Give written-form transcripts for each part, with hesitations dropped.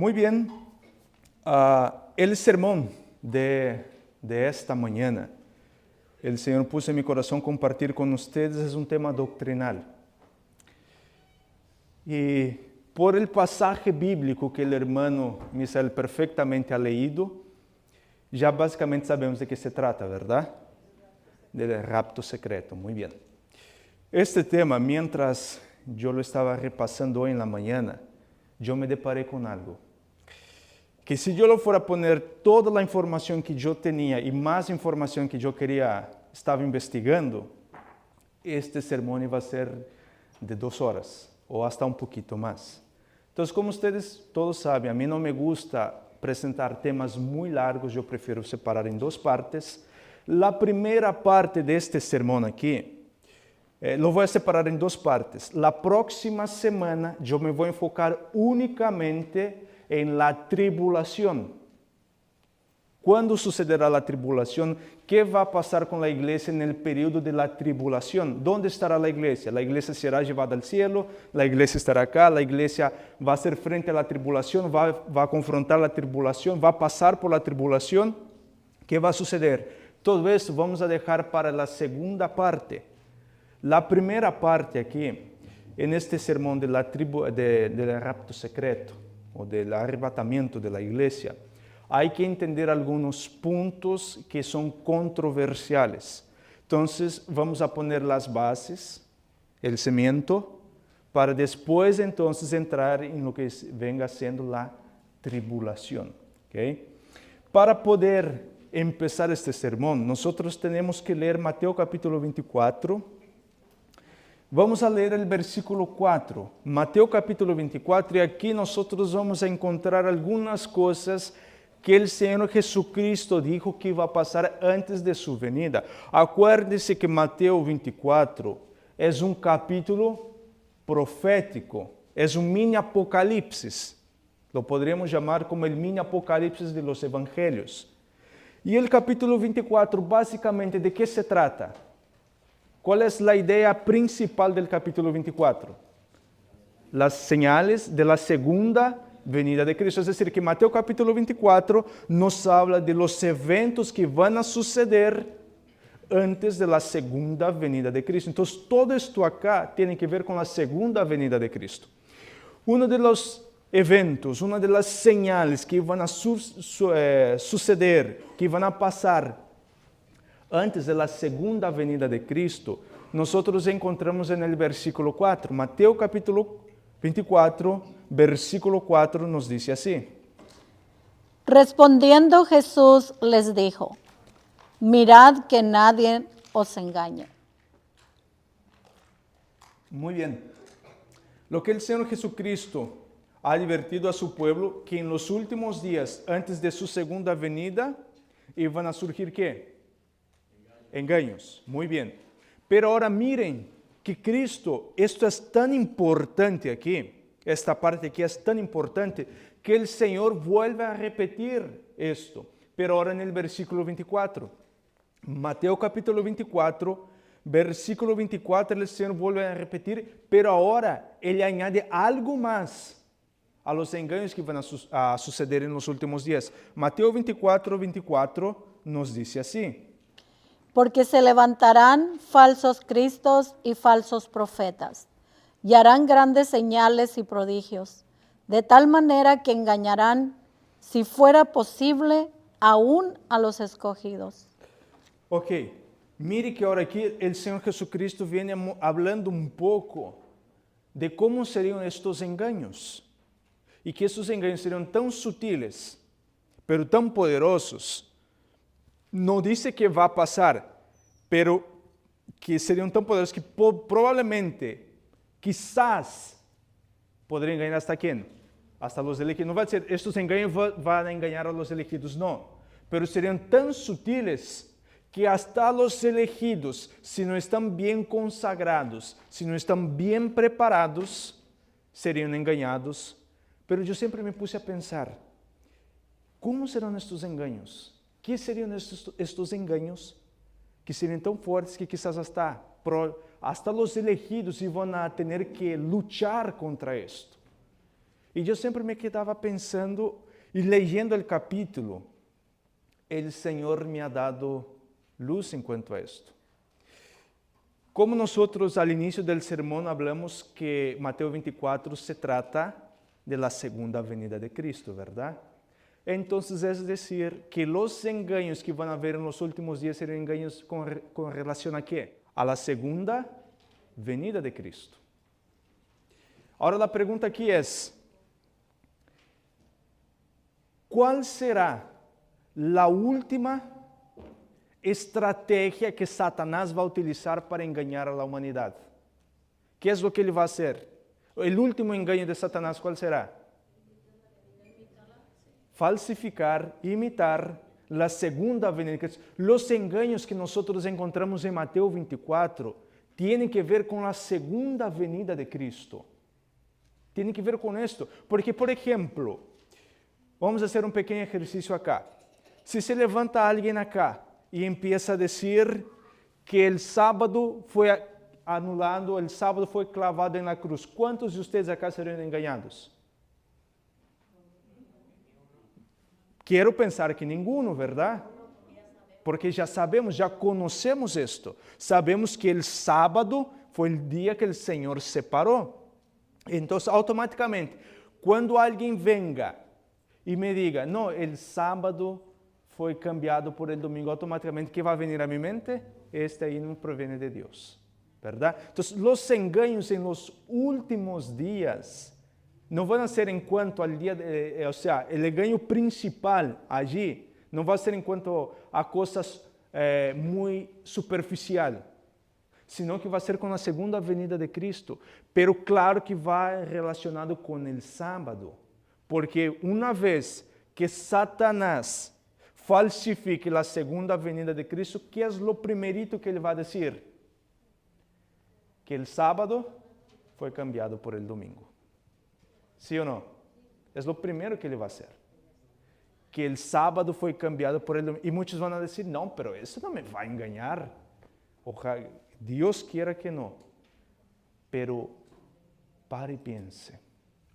Muy bien, el sermón de esta mañana, el Señor puso en mi corazón compartir con ustedes, es un tema doctrinal. Y por el pasaje bíblico que el hermano Misael perfectamente ha leído, ya básicamente sabemos de qué se trata, ¿verdad? Del rapto secreto, muy bien. Este tema, mientras yo lo estaba repasando hoy en la mañana, yo me deparé con algo. Que si yo lo fuera a poner toda la información que yo tenía y más información que yo estaba investigando, este sermón iba a ser de 2 horas o hasta un poquito más. Entonces, como ustedes todos saben, a mí no me gusta presentar temas muy largos, yo prefiero separar en 2 partes. La primera parte de este sermón aquí, lo voy a separar en 2 partes. La próxima semana yo me voy a enfocar únicamente en la tribulación. ¿Cuándo sucederá la tribulación? ¿Qué va a pasar con la iglesia en el periodo de la tribulación? ¿Dónde estará la iglesia? La iglesia será llevada al cielo, la iglesia estará acá, la iglesia va a hacer frente a la tribulación, va a confrontar la tribulación, va a pasar por la tribulación. ¿Qué va a suceder? Todo esto vamos a dejar para la segunda parte. La primera parte aquí, en este sermón del rapto secreto o del arrebatamiento de la iglesia, hay que entender algunos puntos que son controversiales. Entonces vamos a poner las bases, el cimiento, para después entonces entrar en lo que venga siendo la tribulación. ¿Okay? Para poder empezar este sermón, nosotros tenemos que leer Mateo capítulo 24. Vamos a leer el versículo 4, Mateo capítulo 24, y aquí nosotros vamos a encontrar algunas cosas que el Señor Jesucristo dijo que iba a pasar antes de su venida. Acuérdese que Mateo 24 es un capítulo profético, es un mini apocalipsis, lo podríamos llamar como el mini apocalipsis de los evangelios. Y el capítulo 24, básicamente, ¿de qué se trata? ¿Cuál es la idea principal del capítulo 24? Las señales de la segunda venida de Cristo. Es decir, que Mateo capítulo 24 nos habla de los eventos que van a suceder antes de la segunda venida de Cristo. Entonces, todo esto acá tiene que ver con la segunda venida de Cristo. Uno de los eventos, una de las señales que van a suceder, que van a pasar antes de la segunda venida de Cristo, nosotros encontramos en el versículo 4. Mateo capítulo 24, versículo 4 nos dice así. Respondiendo Jesús les dijo, mirad que nadie os engañe. Muy bien. Lo que el Señor Jesucristo ha advertido a su pueblo, que en los últimos días, antes de su segunda venida, iban a surgir ¿qué? Engaños. Muy bien. Pero ahora miren que Cristo, esto es tan importante aquí, esta parte aquí es tan importante, que el Señor vuelve a repetir esto. Pero ahora en el versículo 24. Mateo capítulo 24, versículo 24, el Señor vuelve a repetir, pero ahora Él añade algo más a los engaños que van a suceder en los últimos días. Mateo 24, 24 nos dice así. Porque se levantarán falsos cristos y falsos profetas, y harán grandes señales y prodigios, de tal manera que engañarán, si fuera posible, aún a los escogidos. Ok, mire que ahora aquí el Señor Jesucristo viene hablando un poco de cómo serían estos engaños, y que estos engaños serían tan sutiles, pero tan poderosos. No dice que va a pasar, pero que serían tan poderosos que probablemente, quizás, podrían engañar hasta quién? Hasta los elegidos. No va a decir, estos engaños van a engañar a los elegidos, no. Pero serían tan sutiles que hasta los elegidos, si no están bien consagrados, si no están bien preparados, serían engañados. Pero yo siempre me puse a pensar, ¿cómo serán estos engaños? ¿Qué serían estos engaños que serían tan fuertes que quizás hasta los elegidos iban a tener que luchar contra esto? E eu sempre me quedava pensando e leyendo o capítulo, o Senhor me ha dado luz em quanto a esto. Como nós al início do sermão hablamos que Mateus 24 se trata de la segunda venida de Cristo, ¿verdad? Entonces es decir que los engaños que van a haber en los últimos días serán engaños con relación a qué? A la segunda venida de Cristo. Ahora la pregunta aquí es, ¿cuál será la última estrategia que Satanás va a utilizar para engañar a la humanidad? ¿Qué es lo que él va a hacer? El último engaño de Satanás, ¿cuál será? Falsificar, imitar la segunda venida de Cristo. Los engaños que nosotros encontramos en Mateo 24 tienen que ver con la segunda venida de Cristo. Tienen que ver con esto. Porque, por ejemplo, vamos a hacer un pequeño ejercicio acá. Si se levanta alguien acá y empieza a decir que el sábado fue anulado, el sábado fue clavado en la cruz, ¿cuántos de ustedes acá serían engañados? Quiero pensar que ninguno, ¿verdad? Porque ya sabemos, ya conocemos esto. Sabemos que el sábado fue el día que el Señor separó. Entonces, automáticamente, cuando alguien venga y me diga, no, el sábado fue cambiado por el domingo, automáticamente, ¿qué va a venir a mi mente? Este ahí no proviene de Dios, ¿verdad? Entonces, los engaños en los últimos días no van a ser en cuanto al día, o sea, el engaño principal allí no va a ser en cuanto a cosas muy superficial, sino que va a ser con la segunda venida de Cristo. Pero claro que va relacionado con el sábado, porque una vez que Satanás falsifique la segunda venida de Cristo, ¿qué es lo primerito que él va a decir? Que el sábado fue cambiado por el domingo. ¿Sí o no? Es lo primero que ele vai fazer. Que el sábado foi cambiado por el domingo. E muitos vão dizer, não, pero isso não me vai enganar. Ojalá, Deus quiera que não. Pero pare e pense.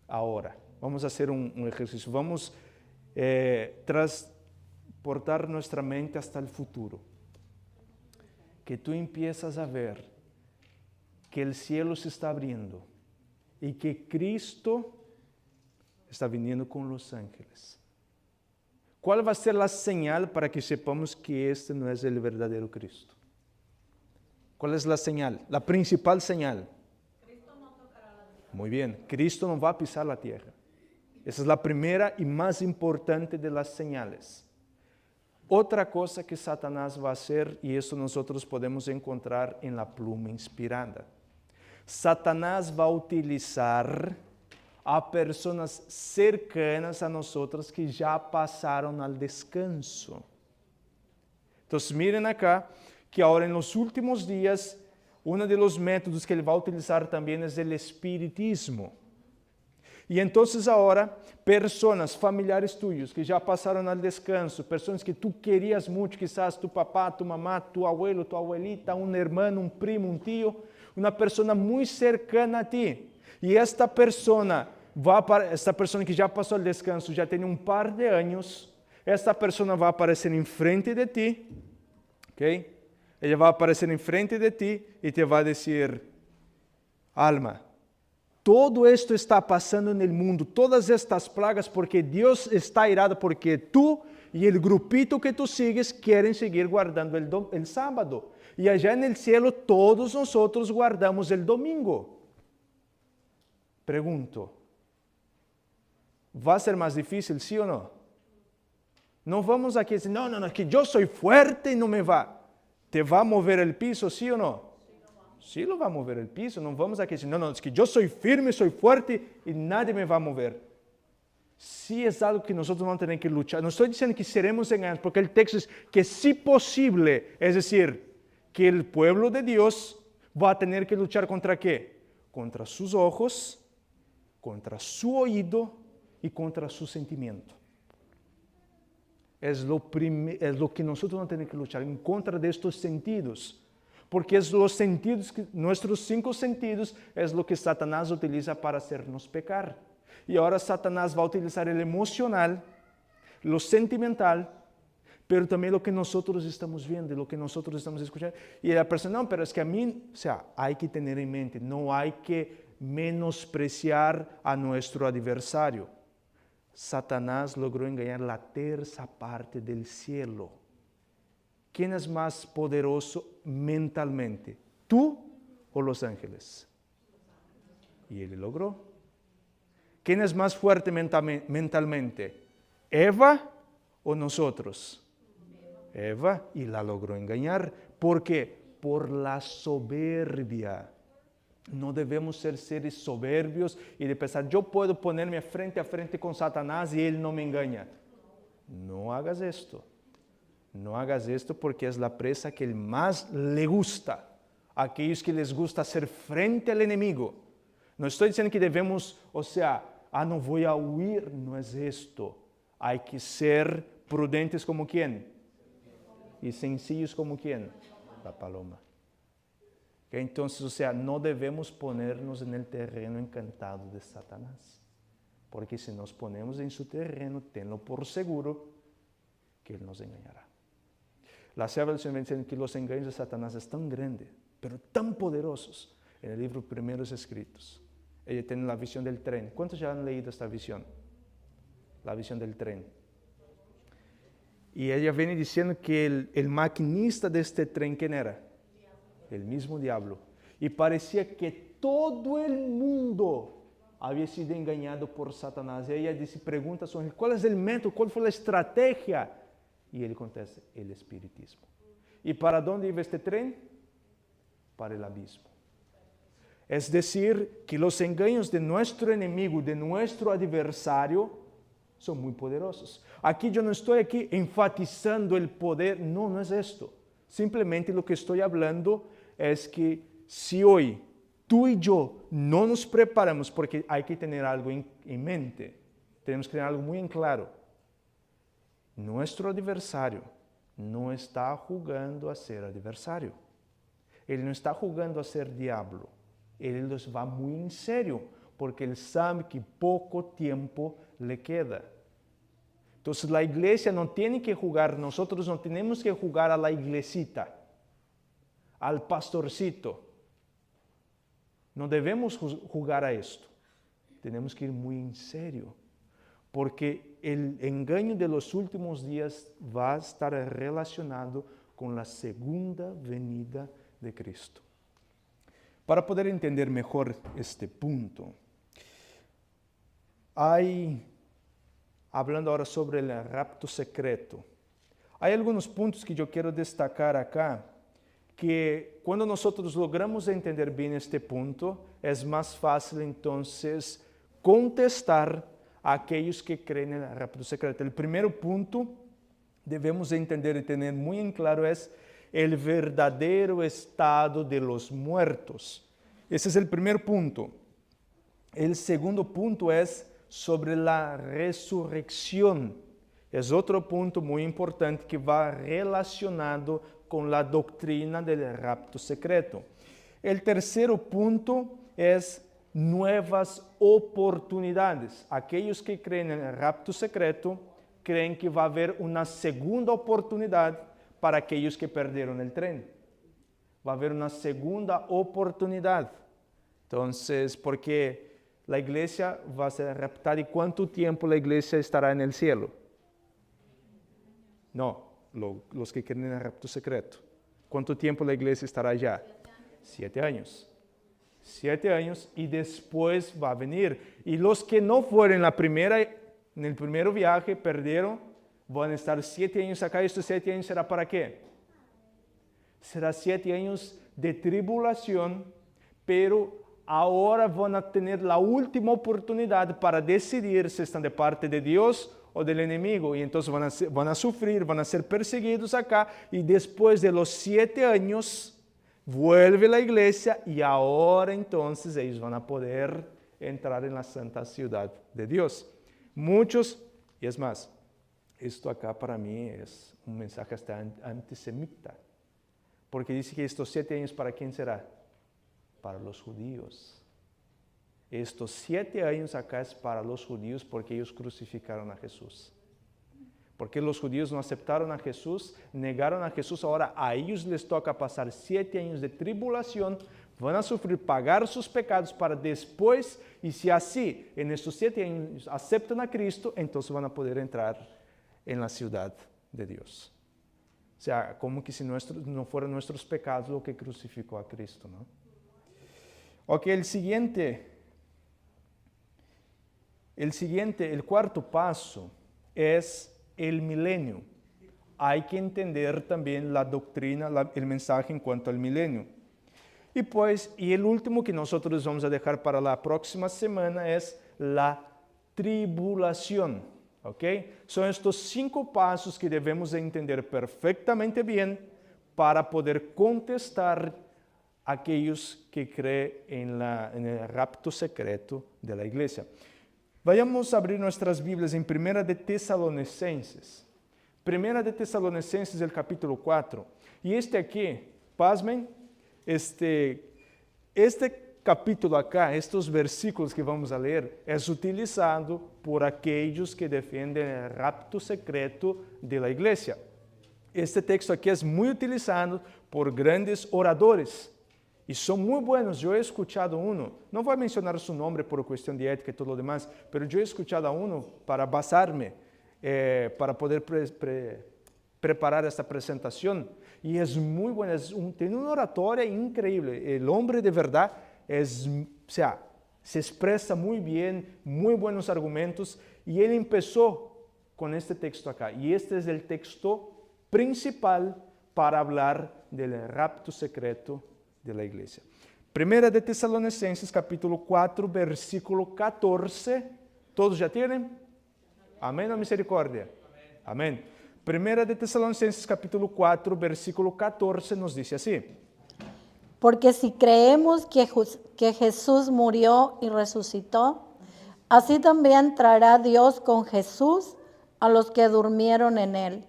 Agora, vamos fazer um exercício. Vamos transportar nossa mente hasta o futuro. Que tu empiezas a ver que o cielo se está abrindo e que Cristo está viniendo con los ángeles. ¿Cuál va a ser la señal para que sepamos que este no es el verdadero Cristo? ¿Cuál es la señal? La principal señal. Cristo no tocará la tierra. Muy bien, Cristo no va a pisar la tierra. Esa es la primera y más importante de las señales. Otra cosa que Satanás va a hacer, y eso nosotros podemos encontrar en la pluma inspirada. Satanás va a utilizar a personas cercanas a nosotros que ya pasaron al descanso. Entonces miren acá que ahora en los últimos días, uno de los métodos que él va a utilizar también es el espiritismo. Y entonces ahora, personas, familiares tuyos que ya pasaron al descanso, personas que tú querías mucho, quizás tu papá, tu mamá, tu abuelo, tu abuelita, un hermano, un primo, un tío, una persona muy cercana a ti. Y esta persona que já passou o descanso, já tem um par de anos, esta persona vai aparecer em frente de ti, ok? Ela vai aparecer em frente de ti e te vai dizer, alma, todo esto está passando no mundo, todas estas plagas, porque Deus está irado, porque tu e o grupito que tu sigues querem seguir guardando el sábado. E allá no cielo todos nós guardamos el domingo. Pergunto, ¿va a ser más difícil, sí o no? No vamos aquí a decir, no, es que yo soy fuerte y no me va. ¿Te va a mover el piso, sí o no? Sí lo va a mover el piso. No vamos aquí a decir, no, es que yo soy firme, soy fuerte y nadie me va a mover. Sí es algo que nosotros vamos a tener que luchar. No estoy diciendo que seremos engañados, porque el texto es que si posible, es decir, que el pueblo de Dios va a tener que luchar contra ¿qué? Contra sus ojos, contra su oído y contra su sentimiento. Es lo que nosotros vamos a tener que luchar en contra de estos sentidos. Porque es los sentidos, nuestros 5 sentidos, es lo que Satanás utiliza para hacernos pecar. Y ahora Satanás va a utilizar el emocional, lo sentimental, pero también lo que nosotros estamos viendo, lo que nosotros estamos escuchando. Y la persona, no, pero es que a mí, o sea, hay que tener en mente, no hay que menospreciar a nuestro adversario. Satanás logró engañar la tercera parte del cielo. ¿Quién es más poderoso mentalmente? ¿Tú o los ángeles? Y él logró. ¿Quién es más fuerte mentalmente? ¿Eva o nosotros? Eva, y la logró engañar. ¿Por qué? Por la soberbia. No debemos ser seres soberbios y de pensar, yo puedo ponerme frente a frente con Satanás y él no me engaña. No hagas esto. No hagas esto porque es la presa que él más le gusta. A aquellos que les gusta hacer frente al enemigo. No estoy diciendo que debemos, no voy a huir. No es esto. Hay que ser prudentes como quién. Y sencillos como quién. La paloma. Entonces, no debemos ponernos en el terreno encantado de Satanás. Porque si nos ponemos en su terreno, tenlo por seguro que él nos engañará. La sierva del Señor dice que los engaños de Satanás es tan grandes, pero tan poderosos, en el libro Primeros Escritos. Ella tiene la visión del tren. ¿Cuántos ya han leído esta visión? La visión del tren. Y ella viene diciendo que el maquinista de este tren, ¿quién era? El mismo diablo. Y parecía que todo el mundo había sido engañado por Satanás. Y ella pregunta a su ángel, ¿cuál es el método? ¿Cuál fue la estrategia? Y él contesta, el espiritismo. ¿Y para dónde iba este tren? Para el abismo. Es decir, que los engaños de nuestro enemigo, de nuestro adversario, son muy poderosos. Aquí yo no estoy aquí enfatizando el poder, no es esto. Simplemente lo que estoy hablando es que si hoy tú y yo no nos preparamos, porque hay que tener algo en mente, tenemos que tener algo muy en claro. Nuestro adversario no está jugando a ser adversario. Él no está jugando a ser diablo. Él los va muy en serio, porque él sabe que poco tiempo le queda. Entonces la iglesia no tiene que jugar, nosotros no tenemos que jugar a la iglesita, al pastorcito. No debemos jugar a esto. Tenemos que ir muy en serio, porque el engaño de los últimos días va a estar relacionado con la segunda venida de Cristo. Para poder entender mejor este punto, hablando ahora sobre el rapto secreto, hay algunos puntos que yo quiero destacar acá, que cuando nosotros logramos entender bien este punto, es más fácil entonces contestar a aquellos que creen en el rapto secreto. El primer punto debemos entender y tener muy en claro es el verdadero estado de los muertos. Ese es el primer punto. El segundo punto es sobre la resurrección. Es otro punto muy importante que va relacionado con la doctrina del rapto secreto. El tercer punto es nuevas oportunidades. Aquellos que creen en el rapto secreto creen que va a haber una segunda oportunidad para aquellos que perdieron el tren. Va a haber una segunda oportunidad. Entonces, porque la iglesia va a ser raptada, ¿y cuánto tiempo la iglesia estará en el cielo? No, los que creen en el rapto secreto. ¿Cuánto tiempo la iglesia estará allá? 7 años. 7 años y después va a venir. Y los que no fueron en el primer viaje, perdieron, van a estar 7 años acá. ¿Estos 7 años será para qué? Será 7 años de tribulación, pero ahora van a tener la última oportunidad para decidir si están de parte de Dios o del enemigo. Y entonces van a sufrir, van a ser perseguidos acá. Y después de los 7 años, vuelve la iglesia y ahora entonces ellos van a poder entrar en la santa ciudad de Dios. Muchos, y es más, esto acá para mí es un mensaje hasta antisemita. Porque dice que estos 7 años, ¿para quién será? Para los judíos. Estos 7 años acá es para los judíos porque ellos crucificaron a Jesús. Porque los judíos no aceptaron a Jesús, negaron a Jesús, ahora a ellos les toca pasar 7 años de tribulación, van a sufrir, pagar sus pecados para después, y si así, en estos 7 años aceptan a Cristo, entonces van a poder entrar en la ciudad de Dios. O sea, como que si no fueran nuestros pecados lo que crucificó a Cristo, ¿no? Ok, el cuarto paso es el milenio. Hay que entender también la doctrina, el mensaje en cuanto al milenio. Y el último que nosotros vamos a dejar para la próxima semana es la tribulación. ¿Ok? Son estos 5 pasos que debemos entender perfectamente bien para poder contestar a aquellos que creen en el rapto secreto de la iglesia. Vayamos a abrir nuestras Biblias en Primera de Tesalonicenses. Primera de Tesalonicenses, el capítulo 4. Y aquí, pasmen, este capítulo acá, estos versículos que vamos a leer, es utilizado por aquellos que defienden el rapto secreto de la iglesia. Este texto aquí es muy utilizado por grandes oradores y son muy buenos. Yo he escuchado uno, no voy a mencionar su nombre por cuestión de ética y todo lo demás, pero yo he escuchado a uno para basarme, para poder preparar esta presentación. Y es muy bueno, tiene una oratoria increíble. El hombre de verdad se expresa muy bien, muy buenos argumentos. Y él empezó con este texto acá. Y este es el texto principal para hablar del rapto secreto de la iglesia. Primera de Tesalonicenses, capítulo 4, versículo 14. ¿Todos ya tienen? Amén o misericordia. Amén. Primera de Tesalonicenses, capítulo 4, versículo 14, nos dice así. Porque si creemos que Jesús murió y resucitó, así también traerá Dios con Jesús a los que durmieron en él.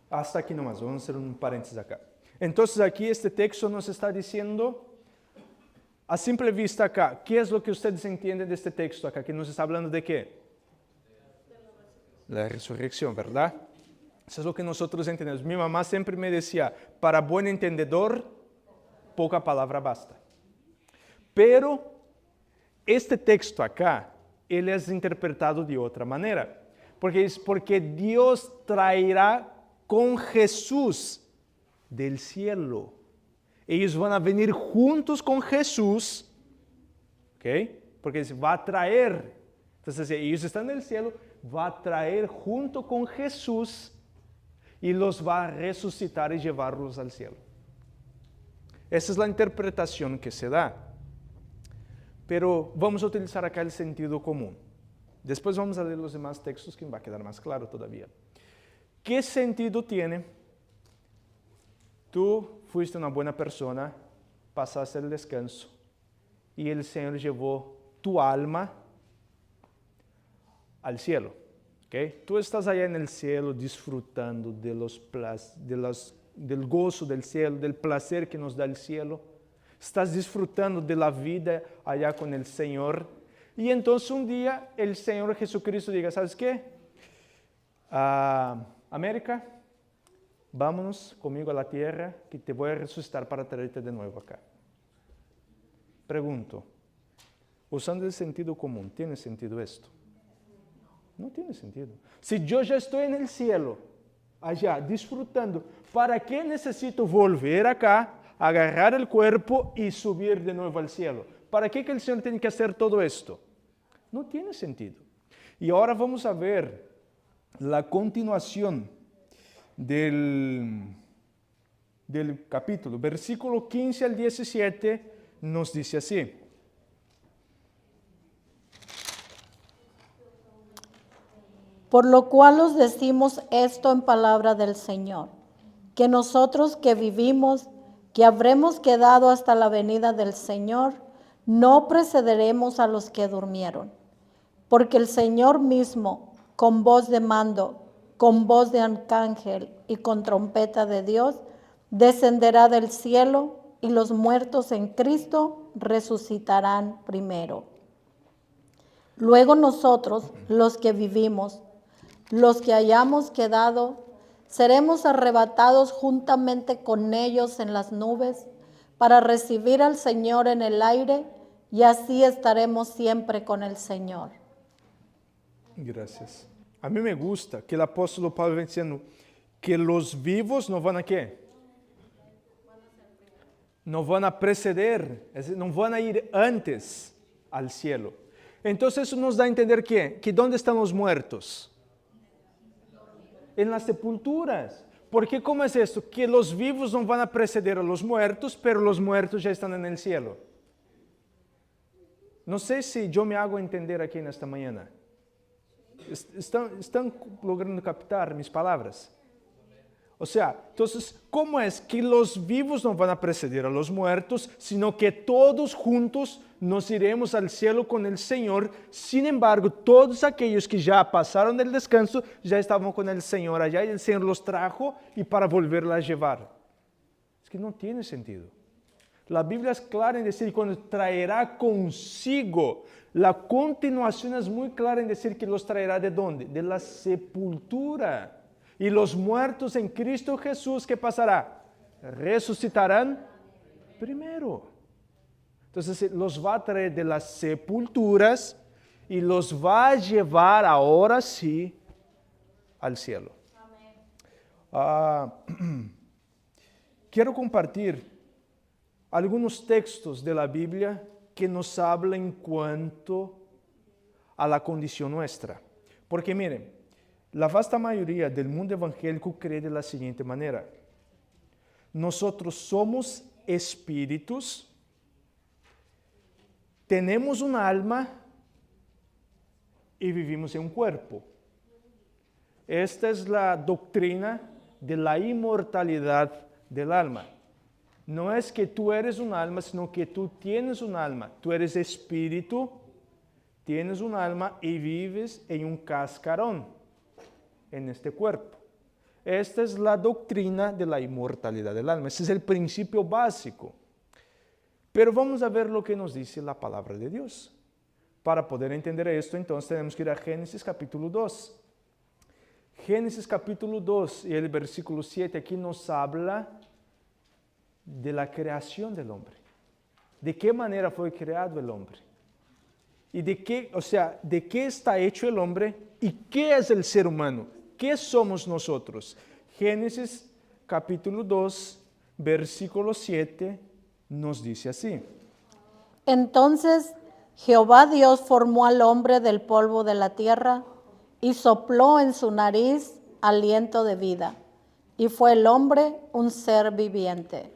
Hasta aquí nomás, vamos a hacer un paréntesis acá. Entonces aquí este texto nos está diciendo, a simple vista acá, ¿qué es lo que ustedes entienden de este texto acá? Que nos está hablando de qué? La resurrección, ¿verdad? Eso es lo que nosotros entendemos. Mi mamá siempre me decía, para buen entendedor, poca palabra basta. Pero este texto acá, él es interpretado de otra manera. Porque Dios traerá con Jesús del cielo. Ellos van a venir juntos con Jesús, ¿ok? Porque va a traer. Entonces, ellos están en el cielo, va a traer junto con Jesús y los va a resucitar y llevarlos al cielo. Esa es la interpretación que se da. Pero vamos a utilizar acá el sentido común. Después vamos a leer los demás textos que va a quedar más claro todavía. ¿Qué sentido tiene? Tú fuiste una buena persona, pasaste el descanso y el Señor llevó tu alma al cielo. ¿Okay? Tú estás allá en el cielo disfrutando del gozo del cielo, del placer que nos da el cielo. Estás disfrutando de la vida allá con el Señor. Y entonces un día el Señor Jesucristo diga, ¿sabes qué? América, vámonos conmigo a la tierra que te voy a resucitar para traerte de nuevo acá. Pregunto, usando el sentido común, ¿tiene sentido esto? No tiene sentido. Si yo ya estoy en el cielo, allá, disfrutando, ¿para qué necesito volver acá, agarrar el cuerpo y subir de nuevo al cielo? ¿Para qué que el Señor tiene que hacer todo esto? No tiene sentido. Y ahora vamos a ver la continuación del capítulo. Versículo 15 al 17 nos dice así. Por lo cual os decimos esto en palabra del Señor, que nosotros que vivimos, que habremos quedado hasta la venida del Señor, no precederemos a los que durmieron. Porque el Señor mismo, con voz de mando, con voz de arcángel y con trompeta de Dios, descenderá del cielo, y los muertos en Cristo resucitarán primero. Luego nosotros, los que vivimos, los que hayamos quedado, seremos arrebatados juntamente con ellos en las nubes para recibir al Señor en el aire, y así estaremos siempre con el Señor. Gracias. A mí me gusta que el apóstolo Pablo va diciendo que los vivos no van a ¿qué? No van a preceder, es decir, no van a ir antes al cielo. Entonces eso nos da a entender que ¿dónde están los muertos? En las sepulturas. Porque ¿cómo es esto? Que los vivos no van a preceder a los muertos, pero los muertos ya están en el cielo. No sé si yo me hago entender aquí en esta mañana. ¿Están logrando captar mis palabras? O sea, entonces, ¿cómo es que los vivos no van a preceder a los muertos, sino que todos juntos nos iremos al cielo con el Señor? Sin embargo, todos aquellos que ya pasaron del descanso, ya estaban con el Señor allá y el Señor los trajo y para volverla a llevar. Es que no tiene sentido. La Biblia es clara en decir cuando traerá consigo. La continuación es muy clara en decir que los traerá ¿de dónde? De la sepultura. Y los muertos en Cristo Jesús, ¿qué pasará? Resucitarán primero. Entonces los va a traer de las sepulturas y los va a llevar ahora sí al cielo. Quiero compartir algunos textos de la Biblia que nos hablan en cuanto a la condición nuestra. Porque miren, la vasta mayoría del mundo evangélico cree de la siguiente manera. Nosotros somos espíritus, tenemos un alma y vivimos en un cuerpo. Esta es la doctrina de la inmortalidad del alma. No es que tú eres un alma, sino que tú tienes un alma. Tú eres espíritu, tienes un alma y vives en un cascarón, en este cuerpo. Esta es la doctrina de la inmortalidad del alma. Ese es el principio básico. Pero vamos a ver lo que nos dice la palabra de Dios. Para poder entender esto, entonces tenemos que ir a Génesis capítulo 2. Génesis capítulo 2 y el versículo 7 aquí nos habla de la creación del hombre. ¿De qué manera fue creado el hombre? Y de qué, o sea, de qué está hecho el hombre y qué es el ser humano. ¿Qué somos nosotros? Génesis capítulo 2, versículo 7 nos dice así. Entonces Jehová Dios formó al hombre del polvo de la tierra y sopló en su nariz aliento de vida, y fue el hombre un ser viviente.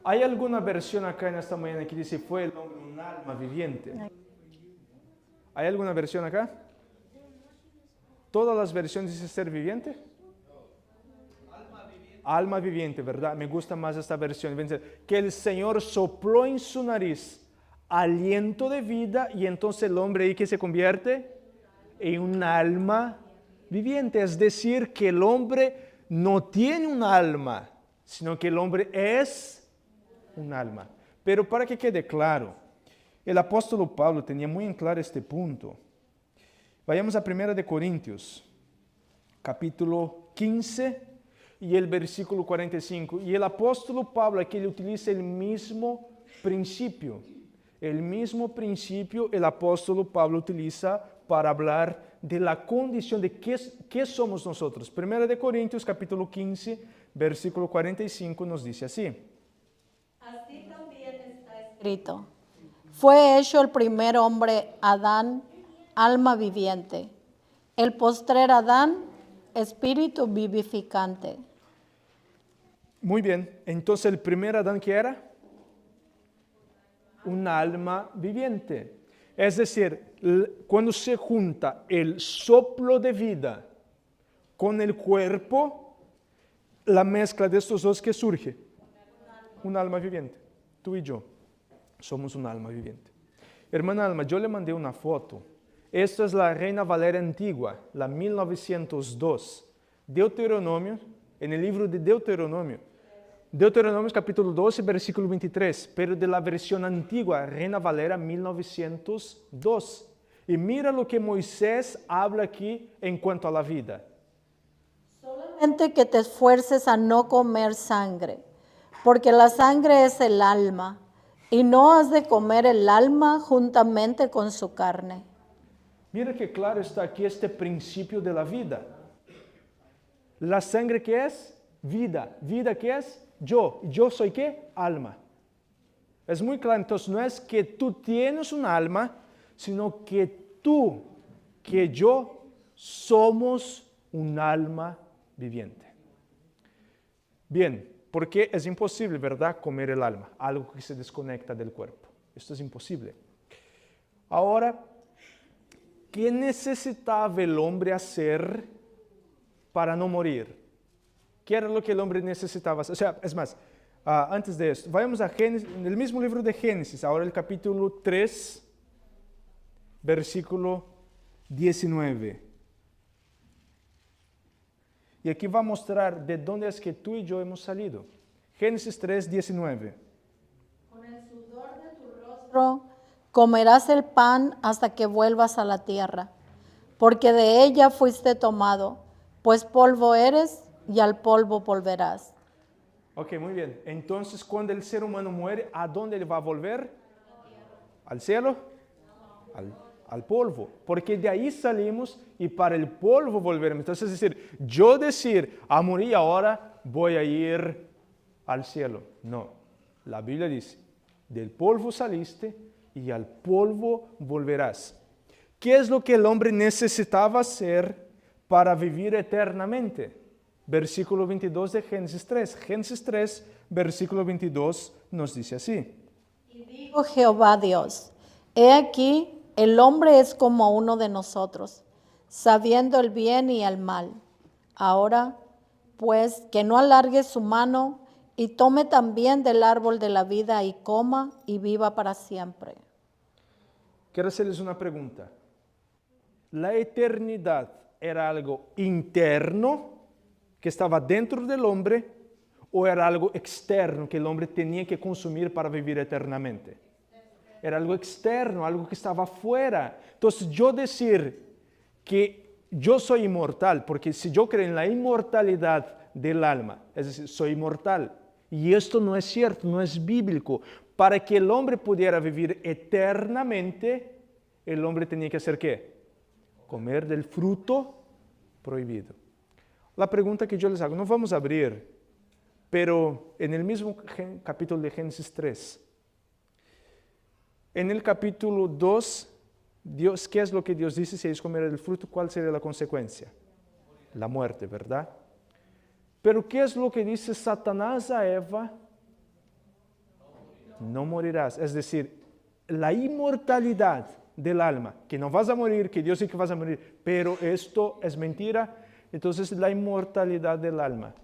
¿Hay alguna versión acá en esta mañana que dice fue el hombre un alma viviente? ¿Hay alguna versión acá? ¿Todas las versiones dicen ser viviente? Alma viviente, ¿verdad? Me gusta más esta versión. Que el Señor sopló en su nariz aliento de vida y entonces el hombre ahí que se convierte en un alma viviente. Es decir, que el hombre no tiene un alma, sino que el hombre es un alma. Pero para que quede claro, el apóstolo Pablo tenía muy en claro este punto. Vayamos a 1 de Corintios, capítulo 15 y el versículo 45. Y el apóstolo Pablo aquí le utiliza el mismo principio. El mismo principio el apóstolo Pablo utiliza para hablar de la condición de qué somos nosotros. 1 de Corintios, capítulo 15, versículo 45 nos dice así. Así también está escrito. Fue hecho el primer hombre, Adán, alma viviente. El postrer Adán, espíritu vivificante. Muy bien. Entonces, ¿el primer Adán qué era? Un alma viviente. Es decir, cuando se junta el soplo de vida con el cuerpo, la mezcla de estos dos, ¿qué surge? Un alma viviente. Tú y yo somos un alma viviente. Hermana Alma, yo le mandé una foto. Esta es la Reina Valera antigua, la 1902. Deuteronomio, en el libro de Deuteronomio, Deuteronomio capítulo 12, versículo 23, pero de la versión antigua, Reina Valera 1902. Y mira lo que Moisés habla aquí en cuanto a la vida. Solamente que te esfuerces a no comer sangre, porque la sangre es el alma, y no has de comer el alma juntamente con su carne. Mira que claro está aquí este principio de la vida. La sangre que es vida, vida que es yo soy qué? Alma. Es muy claro, entonces no es que tú tienes un alma, sino que tú, que yo, somos un alma viviente. Bien, porque es imposible, ¿verdad?, comer el alma, algo que se desconecta del cuerpo. Esto es imposible. Ahora, ¿qué necesitaba el hombre hacer para no morir? ¿Qué era lo que el hombre necesitaba hacer? O sea, es más, antes de esto, vayamos a Génesis, en el mismo libro de Génesis, ahora el capítulo 3, versículo 19. Y aquí va a mostrar de dónde es que tú y yo hemos salido. Génesis 3, 19. Con el sudor de tu rostro comerás el pan hasta que vuelvas a la tierra, porque de ella fuiste tomado, pues polvo eres y al polvo volverás. Ok, muy bien. Entonces, cuando el ser humano muere, ¿a dónde va a volver? ¿Al cielo? Al polvo. Porque de ahí salimos y para el polvo volveremos. Entonces, es decir, yo decir, morí ahora voy a ir al cielo. No. La Biblia dice, del polvo saliste y al polvo volverás. ¿Qué es lo que el hombre necesitaba hacer para vivir eternamente? Versículo 22 de Génesis 3. Génesis 3, versículo 22 nos dice así. Y dijo Jehová Dios, he aquí, el hombre es como uno de nosotros, sabiendo el bien y el mal. Ahora, pues, que no alargue su mano y tome también del árbol de la vida y coma y viva para siempre. Quiero hacerles una pregunta. ¿La eternidad era algo interno que estaba dentro del hombre o era algo externo que el hombre tenía que consumir para vivir eternamente? Era algo externo, algo que estaba afuera. Entonces yo decir que yo soy inmortal, porque si yo creo en la inmortalidad del alma, es decir, soy inmortal, y esto no es cierto, no es bíblico. Para que el hombre pudiera vivir eternamente, el hombre tenía que hacer ¿qué? Comer del fruto prohibido. La pregunta que yo les hago, no vamos a abrir, pero en el mismo capítulo de Génesis 3, en el capítulo 2, Dios, ¿qué es lo que Dios dice? Si ellos comieran el fruto, ¿cuál sería la consecuencia? La muerte, ¿verdad? Pero ¿qué es lo que dice Satanás a Eva? No morirás. Es decir, la inmortalidad del alma, que no vas a morir, que Dios dice que vas a morir, pero esto es mentira. Entonces, la inmortalidad del alma.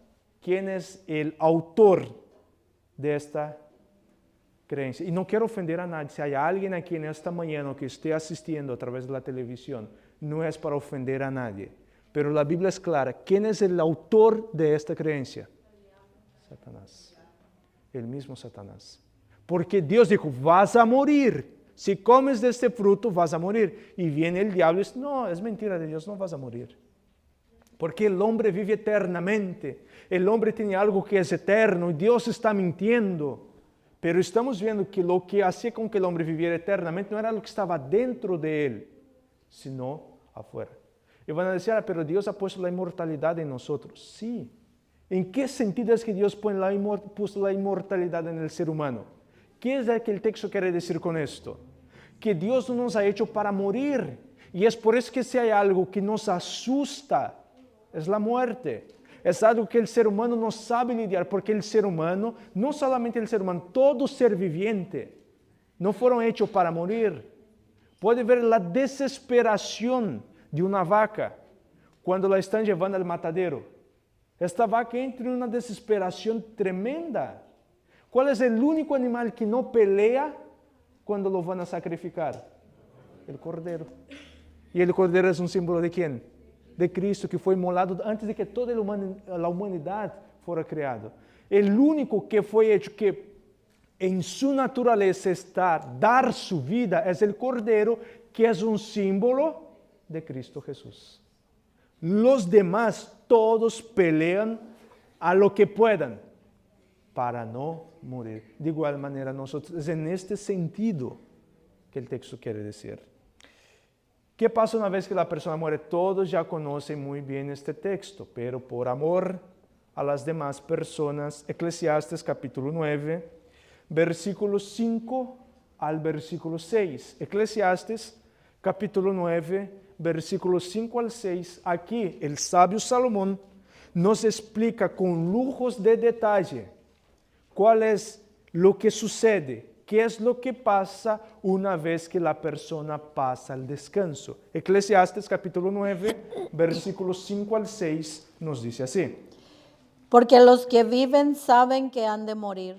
¿Quién es el autor de esta creencia? Y no quiero ofender a nadie. Si hay alguien aquí en esta mañana que esté asistiendo a través de la televisión, no es para ofender a nadie. Pero la Biblia es clara. ¿Quién es el autor de esta creencia? Satanás. El mismo Satanás. Porque Dios dijo, vas a morir. Si comes de este fruto, vas a morir. Y viene el diablo y dice, no, es mentira de Dios, no vas a morir. Porque el hombre vive eternamente. El hombre tiene algo que es eterno y Dios está mintiendo. Pero estamos viendo que lo que hacía con que el hombre viviera eternamente no era lo que estaba dentro de él, sino afuera. Y van a decir, pero Dios ha puesto la inmortalidad en nosotros. Sí. ¿En qué sentido es que Dios puso la inmortalidad en el ser humano? ¿Qué es lo que el texto quiere decir con esto? Que Dios no nos ha hecho para morir. Y es por eso que si hay algo que nos asusta, es la muerte. Es algo que el ser humano no sabe lidiar, porque el ser humano, no solamente el ser humano, todo ser viviente, no fueron hechos para morir. Puede ver la desesperación de una vaca cuando la están llevando al matadero. Esta vaca entra en una desesperación tremenda. ¿Cuál es el único animal que no pelea cuando lo van a sacrificar? El cordero. Y el cordero es un símbolo ¿de quién? De Cristo, que fue inmolado antes de que toda la humanidad fuera creada. el único que fue hecho que en su naturaleza está dar su vida es el Cordero, que es un símbolo de Cristo Jesús. Los demás todos pelean a lo que puedan para no morir. De igual manera nosotros, es en este sentido que el texto quiere decir. ¿Qué pasa una vez que la persona muere? Todos ya conocen muy bien este texto, pero por amor a las demás personas, Eclesiastes capítulo 9, versículos 5 al versículo 6. Eclesiastes capítulo 9, versículos 5 al 6. Aquí el sabio Salomón nos explica con lujos de detalle cuál es lo que sucede, qué es lo que pasa una vez que la persona pasa al descanso. Eclesiastes capítulo 9, versículos 5 al 6 nos dice así. Porque los que viven saben que han de morir,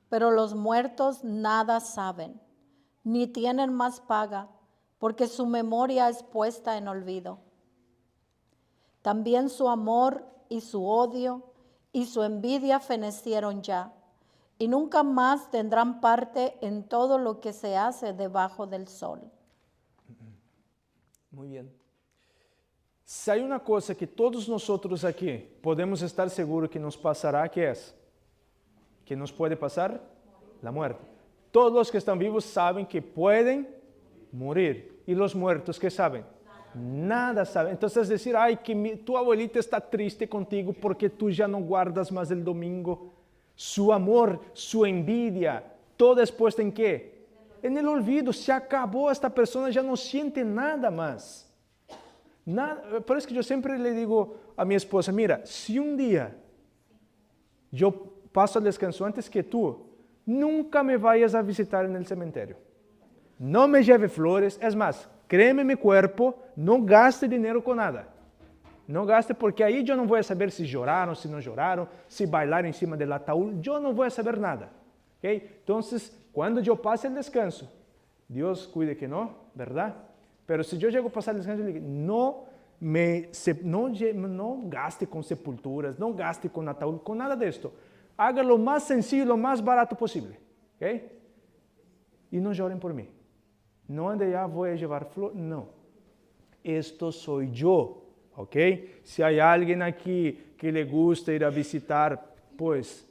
pero los muertos nada saben, ni tienen más paga, porque su memoria es puesta en olvido. También su amor y su odio y su envidia fenecieron ya, y nunca más tendrán parte en todo lo que se hace debajo del sol. Muy bien. Si hay una cosa que todos nosotros aquí podemos estar seguros que nos pasará, ¿qué es? ¿Qué nos puede pasar? La muerte. Todos los que están vivos saben que pueden morir. ¿Y los muertos qué saben? Nada saben. Entonces decir, ay, que tu abuelita está triste contigo porque tú ya no guardas más el domingo. Su amor, su envidia, todo es puesto ¿en qué? En el olvido. Se acabó, esta persona ya no siente nada más. Nada. Por eso que yo siempre le digo a mi esposa, mira, si un día yo paso al descanso antes que tú, nunca me vayas a visitar en el cementerio. No me lleve flores. Es más, créeme mi cuerpo, no gaste dinero con nada. No gaste, porque ahí yo no voy a saber si lloraron, si no lloraron, si bailaron encima del ataúd. Yo no voy a saber nada. ¿Okay? Entonces, cuando yo pase el descanso, Dios cuide que no, ¿verdad? Pero si yo llego a pasar el descanso, le digo, no gaste con sepulturas, no gaste con ataúd, con nada de esto. Haga lo más sencillo, lo más barato posible. ¿Okay? Y no lloren por mí. No ande ya, voy a llevar flor. No. Esto soy yo. ¿Ok? Si hay alguien aquí que le gusta ir a visitar, pues,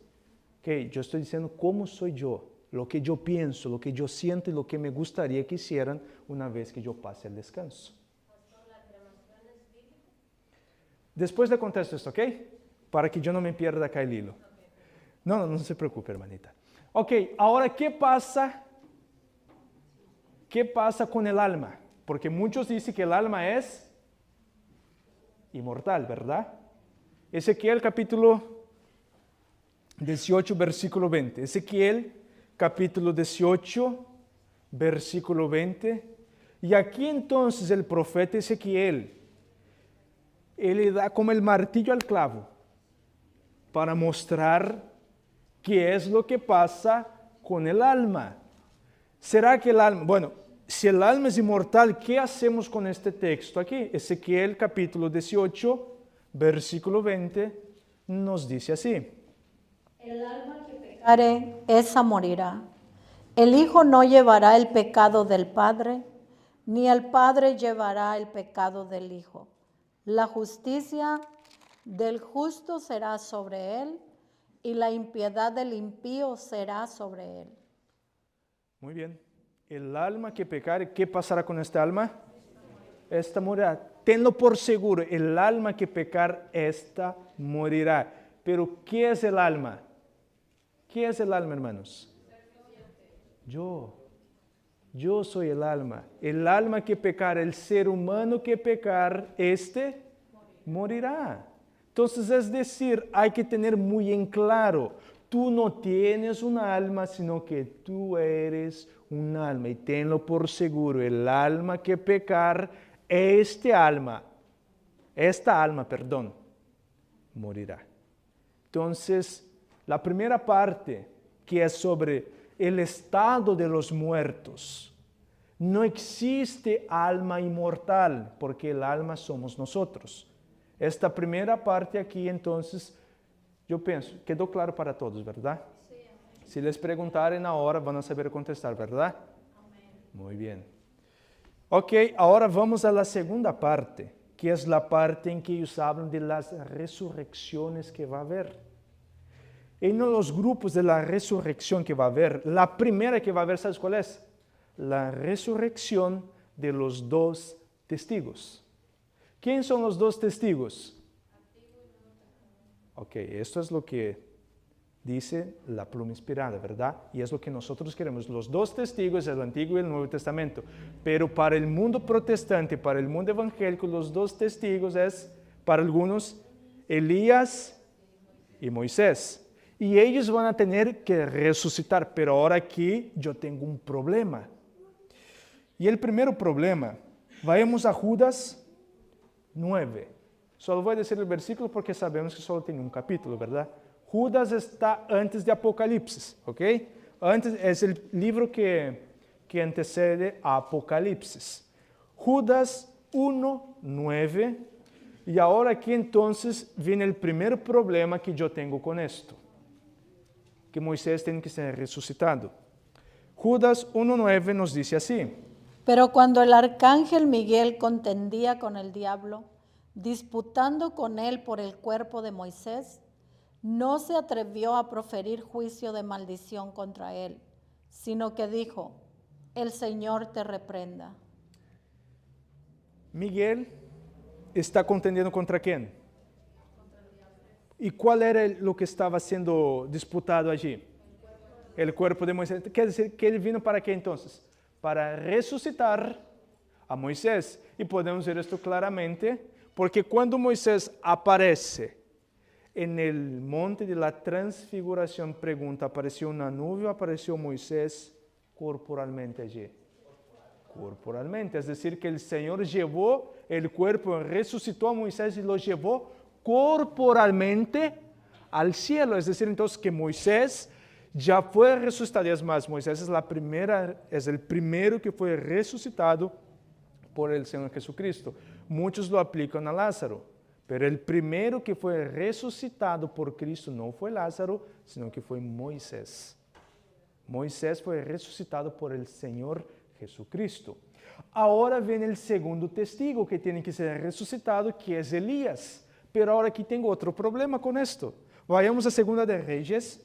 okay, yo estoy diciendo cómo soy yo, lo que yo pienso, lo que yo siento y lo que me gustaría que hicieran una vez que yo pase el descanso. Después le contesto esto, ¿ok? Para que yo no me pierda acá el hilo. No se preocupe, hermanita. Ok, ahora, ¿qué pasa? ¿Qué pasa con el alma? Porque muchos dicen que el alma es inmortal, ¿verdad? Ezequiel capítulo 18, versículo 20. Ezequiel capítulo 18, versículo 20. Y aquí entonces el profeta Ezequiel, él le da como el martillo al clavo para mostrar qué es lo que pasa con el alma. ¿Será que el alma, bueno, si el alma es inmortal, ¿qué hacemos con este texto aquí? Ezequiel capítulo 18, versículo 20, nos dice así. El alma que pecare, esa morirá. El Hijo no llevará el pecado del Padre, ni el Padre llevará el pecado del Hijo. La justicia del justo será sobre él, y la impiedad del impío será sobre él. Muy bien. El alma que pecare, ¿qué pasará con esta alma? Esta morirá. Tenlo por seguro, el alma que pecar, esta morirá. Pero, ¿qué es el alma? ¿Qué es el alma, hermanos? Yo soy el alma. El alma que pecar, el ser humano que pecar, este morirá. Entonces, es decir, hay que tener muy en claro, tú no tienes un alma, sino que tú eres un alma. Y tenlo por seguro, el alma que pecar, esta alma, morirá. Entonces, la primera parte, que es sobre el estado de los muertos, no existe alma inmortal, porque el alma somos nosotros. Esta primera parte aquí, entonces, Yo pienso, quedó claro para todos, ¿verdad? Si les preguntarem ahora, van a saber contestar, ¿verdad? Muy bien. Ok, ahora vamos a la segunda parte, que es la parte en que ellos hablan de las resurrecciones que va a haber. En los grupos de la resurrección que va a haber, la primera que va a haber, ¿sabes cuál es? La resurrección de los dos testigos. ¿Quién son los dos testigos? Ok, esto es lo que dice la pluma inspirada, ¿verdad? Y es lo que nosotros queremos. Los dos testigos, el Antiguo y el Nuevo Testamento. Pero para el mundo protestante, para el mundo evangélico, los dos testigos es, para algunos, Elías y Moisés. Y ellos van a tener que resucitar. Pero ahora aquí yo tengo un problema. Y el primer problema, vayamos a Judas 9. Solo voy a decir el versículo porque sabemos que solo tiene un capítulo, ¿verdad? Judas está antes de Apocalipsis, ¿ok? Antes, es el libro que antecede a Apocalipsis. Judas 1, 9. Y ahora aquí entonces viene el primer problema que yo tengo con esto. Que Moisés tiene que ser resucitado. Judas 1, 9 nos dice así. Pero cuando el arcángel Miguel contendía con el diablo, disputando con él por el cuerpo de Moisés, no se atrevió a proferir juicio de maldición contra él, sino que dijo, el Señor te reprenda. Miguel está contendiendo contra quién? ¿Y cuál era lo que estaba siendo disputado allí? El cuerpo de Moisés. Quer decir que él vino para qué entonces? Para resucitar a Moisés. Y podemos ver esto claramente, porque cuando Moisés aparece en el monte de la transfiguración, pregunta, ¿apareció una nube o apareció Moisés corporalmente allí? Corporalmente, es decir, que el Señor llevó el cuerpo, resucitó a Moisés y lo llevó corporalmente al cielo. Es decir, entonces que Moisés ya fue resucitado. Y es más, Moisés es el primero que fue resucitado por el Señor Jesucristo. Muchos lo aplican a Lázaro, pero el primero que fue resucitado por Cristo no fue Lázaro, sino que fue Moisés. Moisés fue resucitado por el Señor Jesucristo. Ahora viene el segundo testigo que tiene que ser resucitado, que es Elías. Pero ahora aquí tengo otro problema con esto. Vayamos a Segunda de Reyes.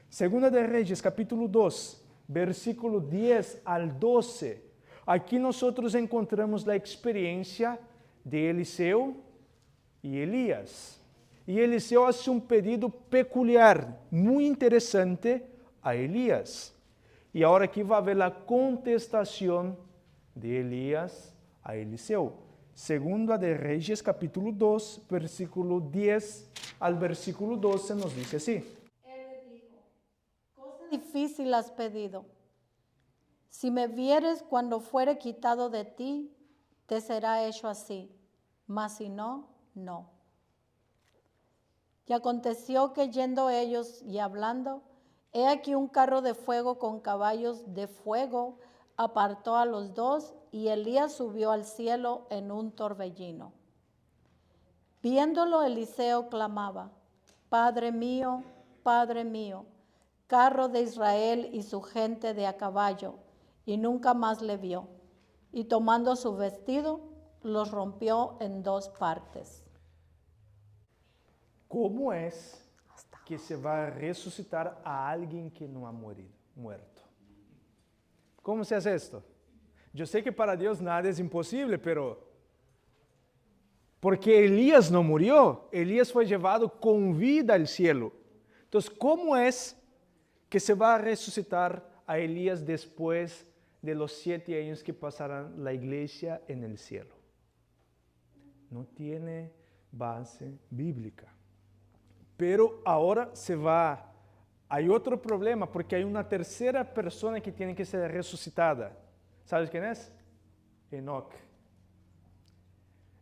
Segunda de Reyes, capítulo 2, versículo 10 al 12. Aquí nosotros encontramos la experiencia de Eliseo y Elías. Y Eliseo hace un pedido peculiar, muy interesante a Elías. Y ahora aquí va a haber la contestación de Elías a Eliseo. Segunda de Reyes, capítulo 2, versículo 10 al versículo 12 nos dice así. Él le dijo, cosa difícil has pedido. Si me vieres cuando fuere quitado de ti, te será hecho así, mas si no, no. Y aconteció que yendo ellos y hablando, he aquí un carro de fuego con caballos de fuego apartó a los dos, y Elías subió al cielo en un torbellino. Viéndolo, Eliseo clamaba, Padre mío, carro de Israel y su gente de a caballo, y nunca más le vio. Y tomando su vestido, los rompió en dos partes. ¿Cómo es que se va a resucitar a alguien que no ha muerto? ¿Cómo se hace esto? Yo sé que para Dios nada es imposible, pero porque Elías no murió, Elías fue llevado con vida al cielo. Entonces, ¿cómo es que se va a resucitar a Elías después de los 7 años que pasarán la iglesia en el cielo? No tiene base bíblica. Pero ahora hay otro problema, porque hay una tercera persona que tiene que ser resucitada. ¿Sabes quién es? Enoc.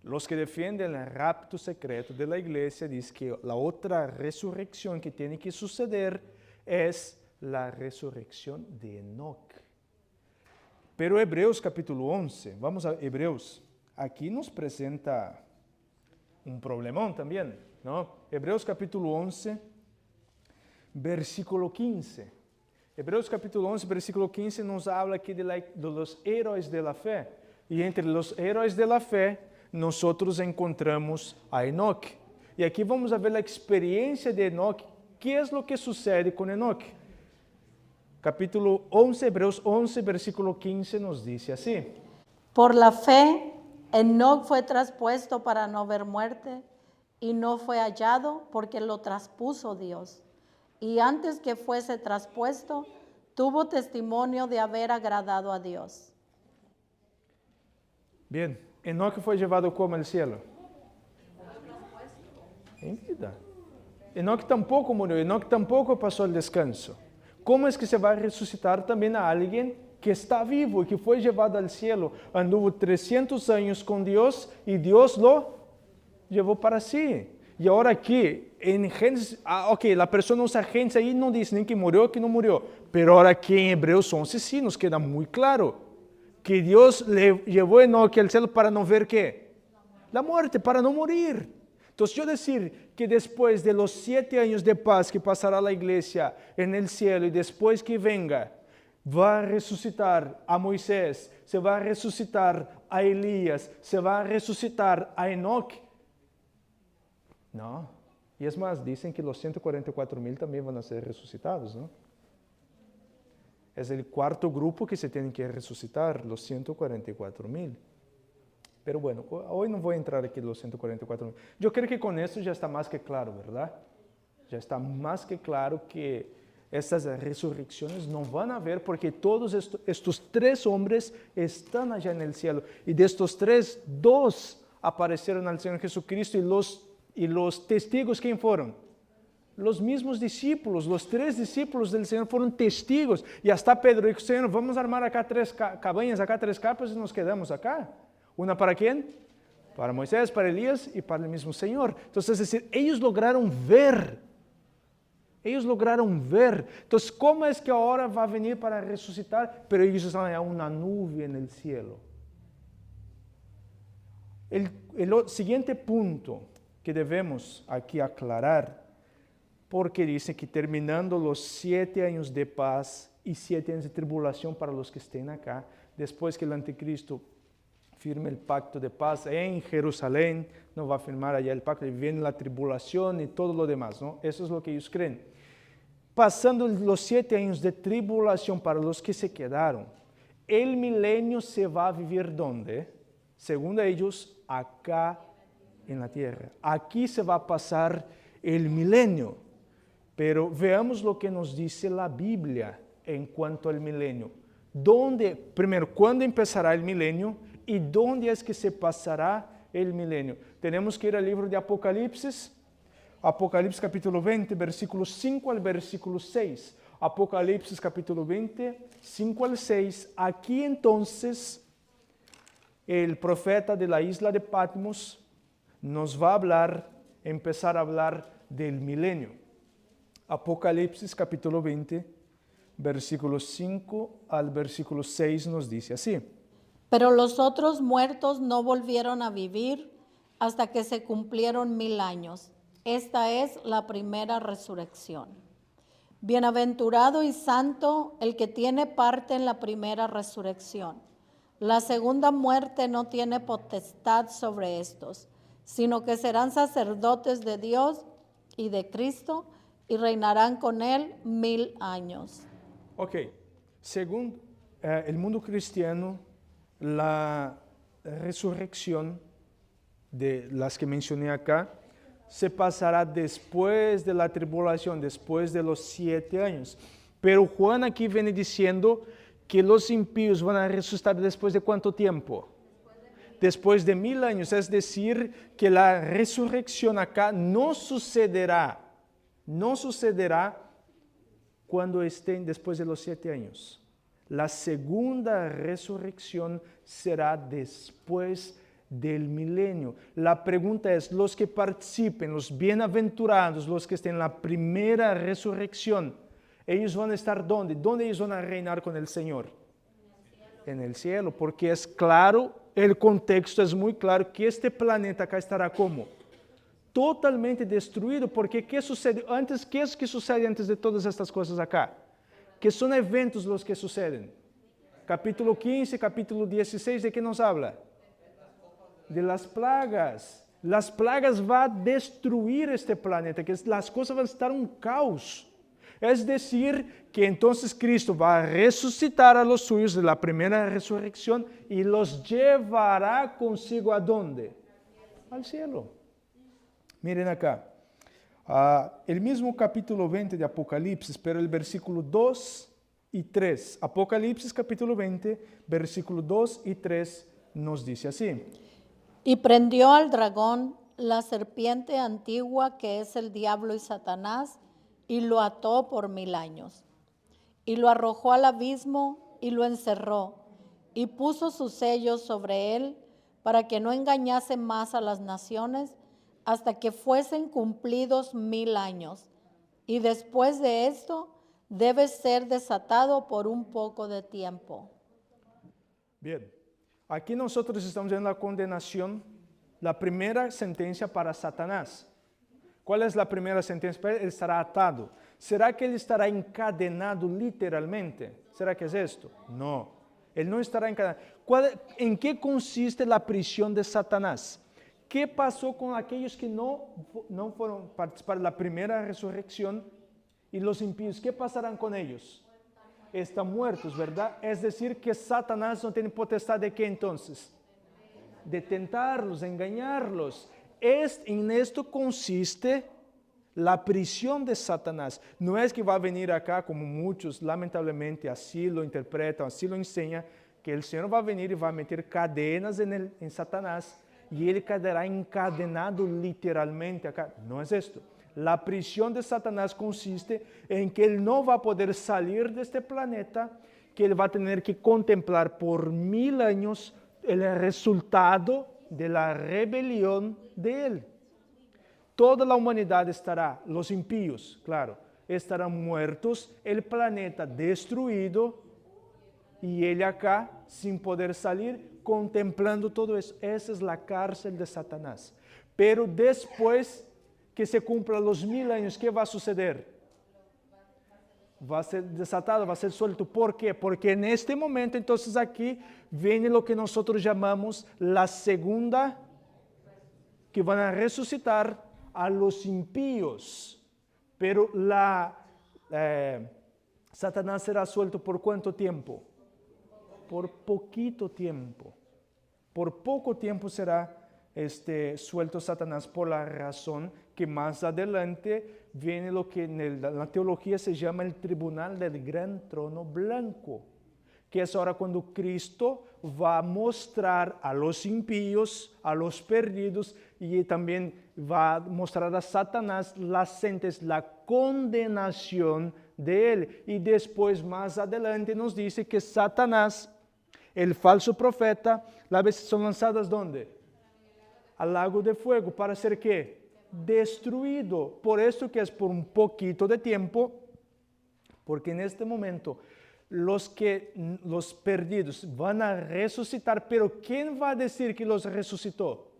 Los que defienden el rapto secreto de la iglesia dicen que la otra resurrección que tiene que suceder es la resurrección de Enoc. Pero Hebreos capítulo 11, vamos a Hebreos, aquí nos presenta un problemón también. ¿no? Hebreos capítulo 11, versículo 15. Hebreos capítulo 11, versículo 15 nos habla aquí de los héroes de la fe. Y entre los héroes de la fe, nosotros encontramos a Enoc. Y aquí vamos a ver la experiencia de Enoc. ¿Qué es lo que sucede con Enoc? Capítulo 11, Hebreos 11, versículo 15 nos dice así. Por la fe, Enoc fue traspuesto para no ver muerte y no fue hallado porque lo traspuso Dios. Y antes que fuese traspuesto, tuvo testimonio de haber agradado a Dios. Bien, Enoc fue llevado como al cielo. En vida. Enoc tampoco murió, Enoc tampoco pasó el descanso. ¿Cómo es que se va a resucitar también a alguien que está vivo y que fue llevado al cielo? Anduvo 300 años con Dios y Dios lo llevó para sí. Y ahora aquí, en Génesis, la persona usa Génesis ahí no dice ni que murió, que no murió. Pero ahora aquí en Hebreos 11 sí nos queda muy claro que Dios le llevó a Enoc al cielo para no ver ¿qué? La muerte, para no morir. Entonces yo decir que después de los 7 años de paz que pasará la iglesia en el cielo y después que venga, va a resucitar a Moisés, se va a resucitar a Elías, se va a resucitar a Enoc. No. Y es más, dicen que los 144,000 también van a ser resucitados, ¿no? Es el cuarto grupo que se tiene que resucitar, los 144,000. Pero bueno, hoy no voy a entrar aquí en los 144,000. Yo creo que con esto ya está más que claro, ¿verdad? Ya está más que claro que estas resurrecciones no van a haber porque todos estos 3 hombres están allá en el cielo. Y de estos 3, 2 aparecieron al Señor Jesucristo y los testigos, ¿quién fueron? Los mismos discípulos, los 3 discípulos del Señor fueron testigos. Y hasta Pedro dijo, Señor, vamos a armar acá 3 cabañas, acá 3 capas y nos quedamos acá. ¿Una para quién? Para Moisés, para Elías y para el mismo Señor. Entonces, es decir, ellos lograron ver. Ellos lograron ver. Entonces, ¿cómo es que ahora va a venir para resucitar? Pero ellos están en una nube en el cielo. El siguiente punto que debemos aquí aclarar, porque dice que terminando los 7 años de paz y 7 años de tribulación para los que estén acá, después que el anticristo firme el pacto de paz en Jerusalén, no va a firmar allá el pacto, y viene la tribulación y todo lo demás, ¿no? Eso es lo que ellos creen. Pasando los 7 años de tribulación para los que se quedaron, el milenio se va a vivir ¿dónde? Según ellos, acá en la tierra. Aquí se va a pasar el milenio. Pero veamos lo que nos dice la Biblia en cuanto al milenio. Primero, ¿cuándo empezará el milenio? ¿Y dónde es que se pasará el milenio? Tenemos que ir al libro de Apocalipsis. Apocalipsis capítulo 20, versículos 5 al versículo 6. Apocalipsis capítulo 20, 5 al 6. Aquí entonces el profeta de la isla de Patmos nos va a empezar a hablar del milenio. Apocalipsis capítulo 20, versículos 5 al versículo 6 nos dice así. Pero los otros muertos no volvieron a vivir hasta que se cumplieron 1000 años. Esta es la primera resurrección. Bienaventurado y santo el que tiene parte en la primera resurrección. La segunda muerte no tiene potestad sobre estos, sino que serán sacerdotes de Dios y de Cristo y reinarán con él 1000 años. Ok, según el mundo cristiano, la resurrección de las que mencioné acá se pasará después de la tribulación, después de los 7 años. Pero Juan aquí viene diciendo que los impíos van a resucitar después de ¿cuánto tiempo? Después de 1000 años, es decir, que la resurrección acá no sucederá cuando estén después de los 7 años. La segunda resurrección será después del milenio. La pregunta es, los que participen, los bienaventurados, los que estén en la primera resurrección, ¿ellos van a estar dónde? ¿Dónde ellos van a reinar con el Señor? En el cielo, porque es claro, el contexto es muy claro que este planeta acá estará como totalmente destruido, porque ¿qué sucede antes? ¿Qué es que sucede antes de todas estas cosas acá? Que son eventos los que suceden. Capítulo 15, capítulo 16, ¿de qué nos habla? De las plagas. Las plagas van a destruir este planeta, que las cosas van a estar un caos. Es decir, que entonces Cristo va a resucitar a los suyos de la primera resurrección y los llevará consigo ¿a dónde? Al cielo. Miren acá. El mismo capítulo 20 de Apocalipsis, pero el versículo 2 y 3. Apocalipsis capítulo 20, versículo 2 y 3 nos dice así. Y prendió al dragón, la serpiente antigua que es el diablo y Satanás, y lo ató por 1000 años. Y lo arrojó al abismo y lo encerró, y puso sus sellos sobre él para que no engañase más a las naciones hasta que fuesen cumplidos 1000 años. Y después de esto debe ser desatado por un poco de tiempo. Bien, aquí nosotros estamos viendo la condenación, la primera sentencia para Satanás. ¿Cuál es la primera sentencia? Él estará atado. ¿Será que él estará encadenado literalmente? ¿Será que es esto? No, él no estará encadenado. ¿En qué consiste la prisión de Satanás? ¿Qué pasó con aquellos que no fueron participar de la primera resurrección y los impíos? ¿Qué pasarán con ellos? Están muertos, ¿verdad? Es decir, que Satanás no tiene potestad de ¿qué entonces? De tentarlos, de engañarlos. En esto consiste la prisión de Satanás. No es que va a venir acá, como muchos lamentablemente así lo interpretan, así lo enseñan, que el Señor va a venir y va a meter cadenas en Satanás y él quedará encadenado literalmente acá. No es esto. La prisión de Satanás consiste en que él no va a poder salir de este planeta, que él va a tener que contemplar por 1000 años el resultado de la rebelión de él. Toda la humanidad estará, los impíos, claro, estarán muertos, el planeta destruido y él acá sin poder salir, contemplando todo eso. Esa es la cárcel de Satanás. Pero después que se cumplan los 1000 años, ¿qué va a suceder? Va a ser desatado, va a ser suelto. ¿Por qué? Porque en este momento, entonces aquí, viene lo que nosotros llamamos la segunda, que van a resucitar a los impíos. Pero Satanás será suelto ¿por cuánto tiempo? Por poquito tiempo. Por poco tiempo será suelto Satanás, por la razón que más adelante viene lo que en la teología se llama el tribunal del gran trono blanco, que es ahora cuando Cristo va a mostrar a los impíos, a los perdidos, y también va a mostrar a Satanás la sentencia, la condenación de él. Y después, más adelante, nos dice que Satanás, el falso profeta, las veces son lanzadas ¿dónde? Al lago de fuego. ¿Para ser qué? Destruido. Por eso que es por un poquito de tiempo, porque en este momento los perdidos van a resucitar, pero ¿quién va a decir que los resucitó?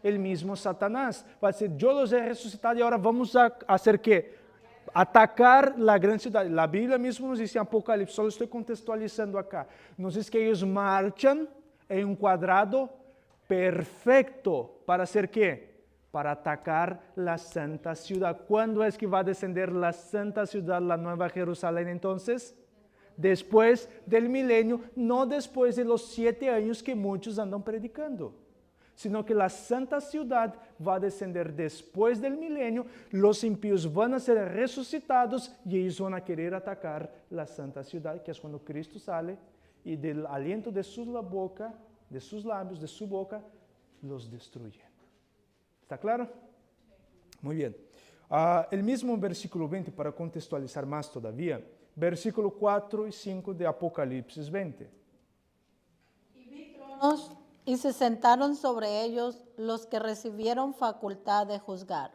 El mismo Satanás. Va a decir, yo los he resucitado y ahora vamos a hacer ¿qué? Atacar la gran ciudad. La Biblia mismo nos dice en Apocalipsis, solo estoy contextualizando acá, nos dice que ellos marchan en un cuadrado perfecto. ¿Para hacer qué? Para atacar la santa ciudad. ¿Cuándo es que va a descender la santa ciudad, la nueva Jerusalén entonces? Después del milenio, no después de los 7 años que muchos andan predicando, sino que la santa ciudad va a descender después del milenio, los impíos van a ser resucitados y ellos van a querer atacar la santa ciudad, que es cuando Cristo sale y del aliento de su boca, de sus labios, de su boca, los destruye. ¿Está claro? Muy bien. El mismo versículo 20, para contextualizar más todavía, versículo 4 y 5 de Apocalipsis 20. Y vi tronos, y se sentaron sobre ellos los que recibieron facultad de juzgar.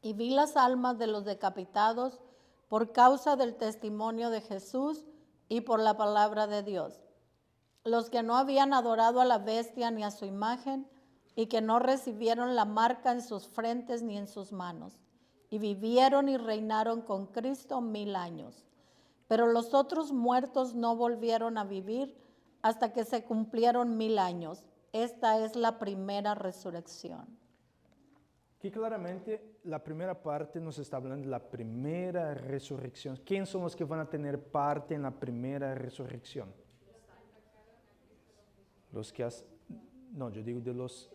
Y vi las almas de los decapitados por causa del testimonio de Jesús y por la palabra de Dios, los que no habían adorado a la bestia ni a su imagen, y que no recibieron la marca en sus frentes ni en sus manos, y vivieron y reinaron con Cristo 1000 años. Pero los otros muertos no volvieron a vivir hasta que se cumplieron 1000 años. Esta es la primera resurrección. Aquí claramente la primera parte nos está hablando de la primera resurrección. ¿Quién son los que van a tener parte en la primera resurrección? Los que no, yo digo de los...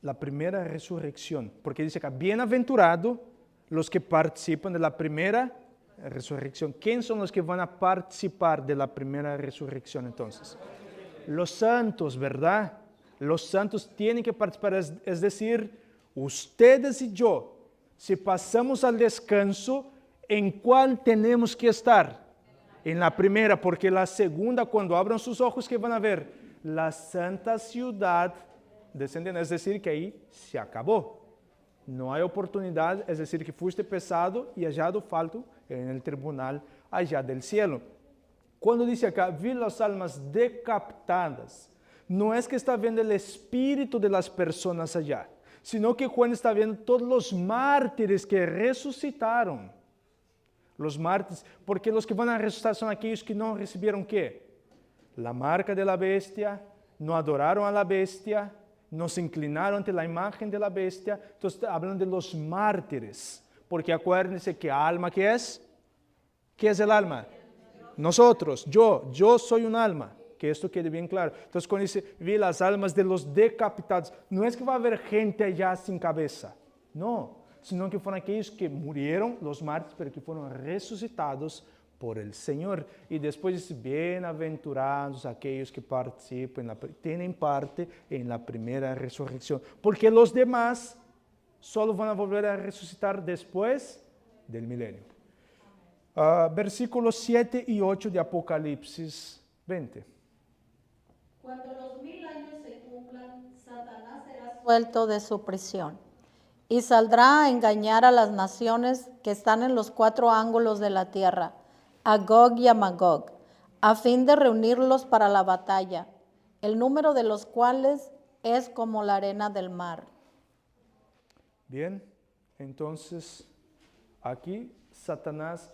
La primera resurrección, porque dice acá, bienaventurado los que participan de la primera resurrección. ¿Quién son los que van a participar de la primera resurrección entonces? Los santos, ¿verdad? Los santos tienen que participar, es decir, ustedes y yo, si pasamos al descanso, ¿en cuál tenemos que estar? En la primera, porque la segunda, cuando abran sus ojos, ¿qué van a ver? La santa ciudad descendiendo, es decir, que ahí se acabó. No hay oportunidad, es decir, que fuiste pesado y hallado falto en el tribunal allá del cielo. Cuando dice acá, vi las almas decapitadas, no es que está viendo el espíritu de las personas allá, sino que Juan está viendo todos los mártires que resucitaron. Los mártires, porque los que van a resucitar son aquellos que no recibieron ¿qué? La marca de la bestia, no adoraron a la bestia, no se inclinaron ante la imagen de la bestia. Entonces hablan de los mártires, porque acuérdense que alma, ¿qué es? ¿Qué es el alma? Nosotros, yo soy un alma, que esto quede bien claro. Entonces cuando dice, vi las almas de los decapitados, no es que va a haber gente allá sin cabeza, no, sino que fueron aquellos que murieron, los mártires, pero que fueron resucitados por el Señor. Y después dice, bienaventurados aquellos que participan, tienen parte en la primera resurrección, porque los demás solo van a volver a resucitar después del milenio. Versículos 7 y 8 de Apocalipsis 20. Cuando los 1000 años se cumplan, Satanás será suelto de su prisión y saldrá a engañar a las naciones que están en los 4 ángulos de la tierra, a Gog y a Magog, a fin de reunirlos para la batalla, el número de los cuales es como la arena del mar. Bien, entonces aquí Satanás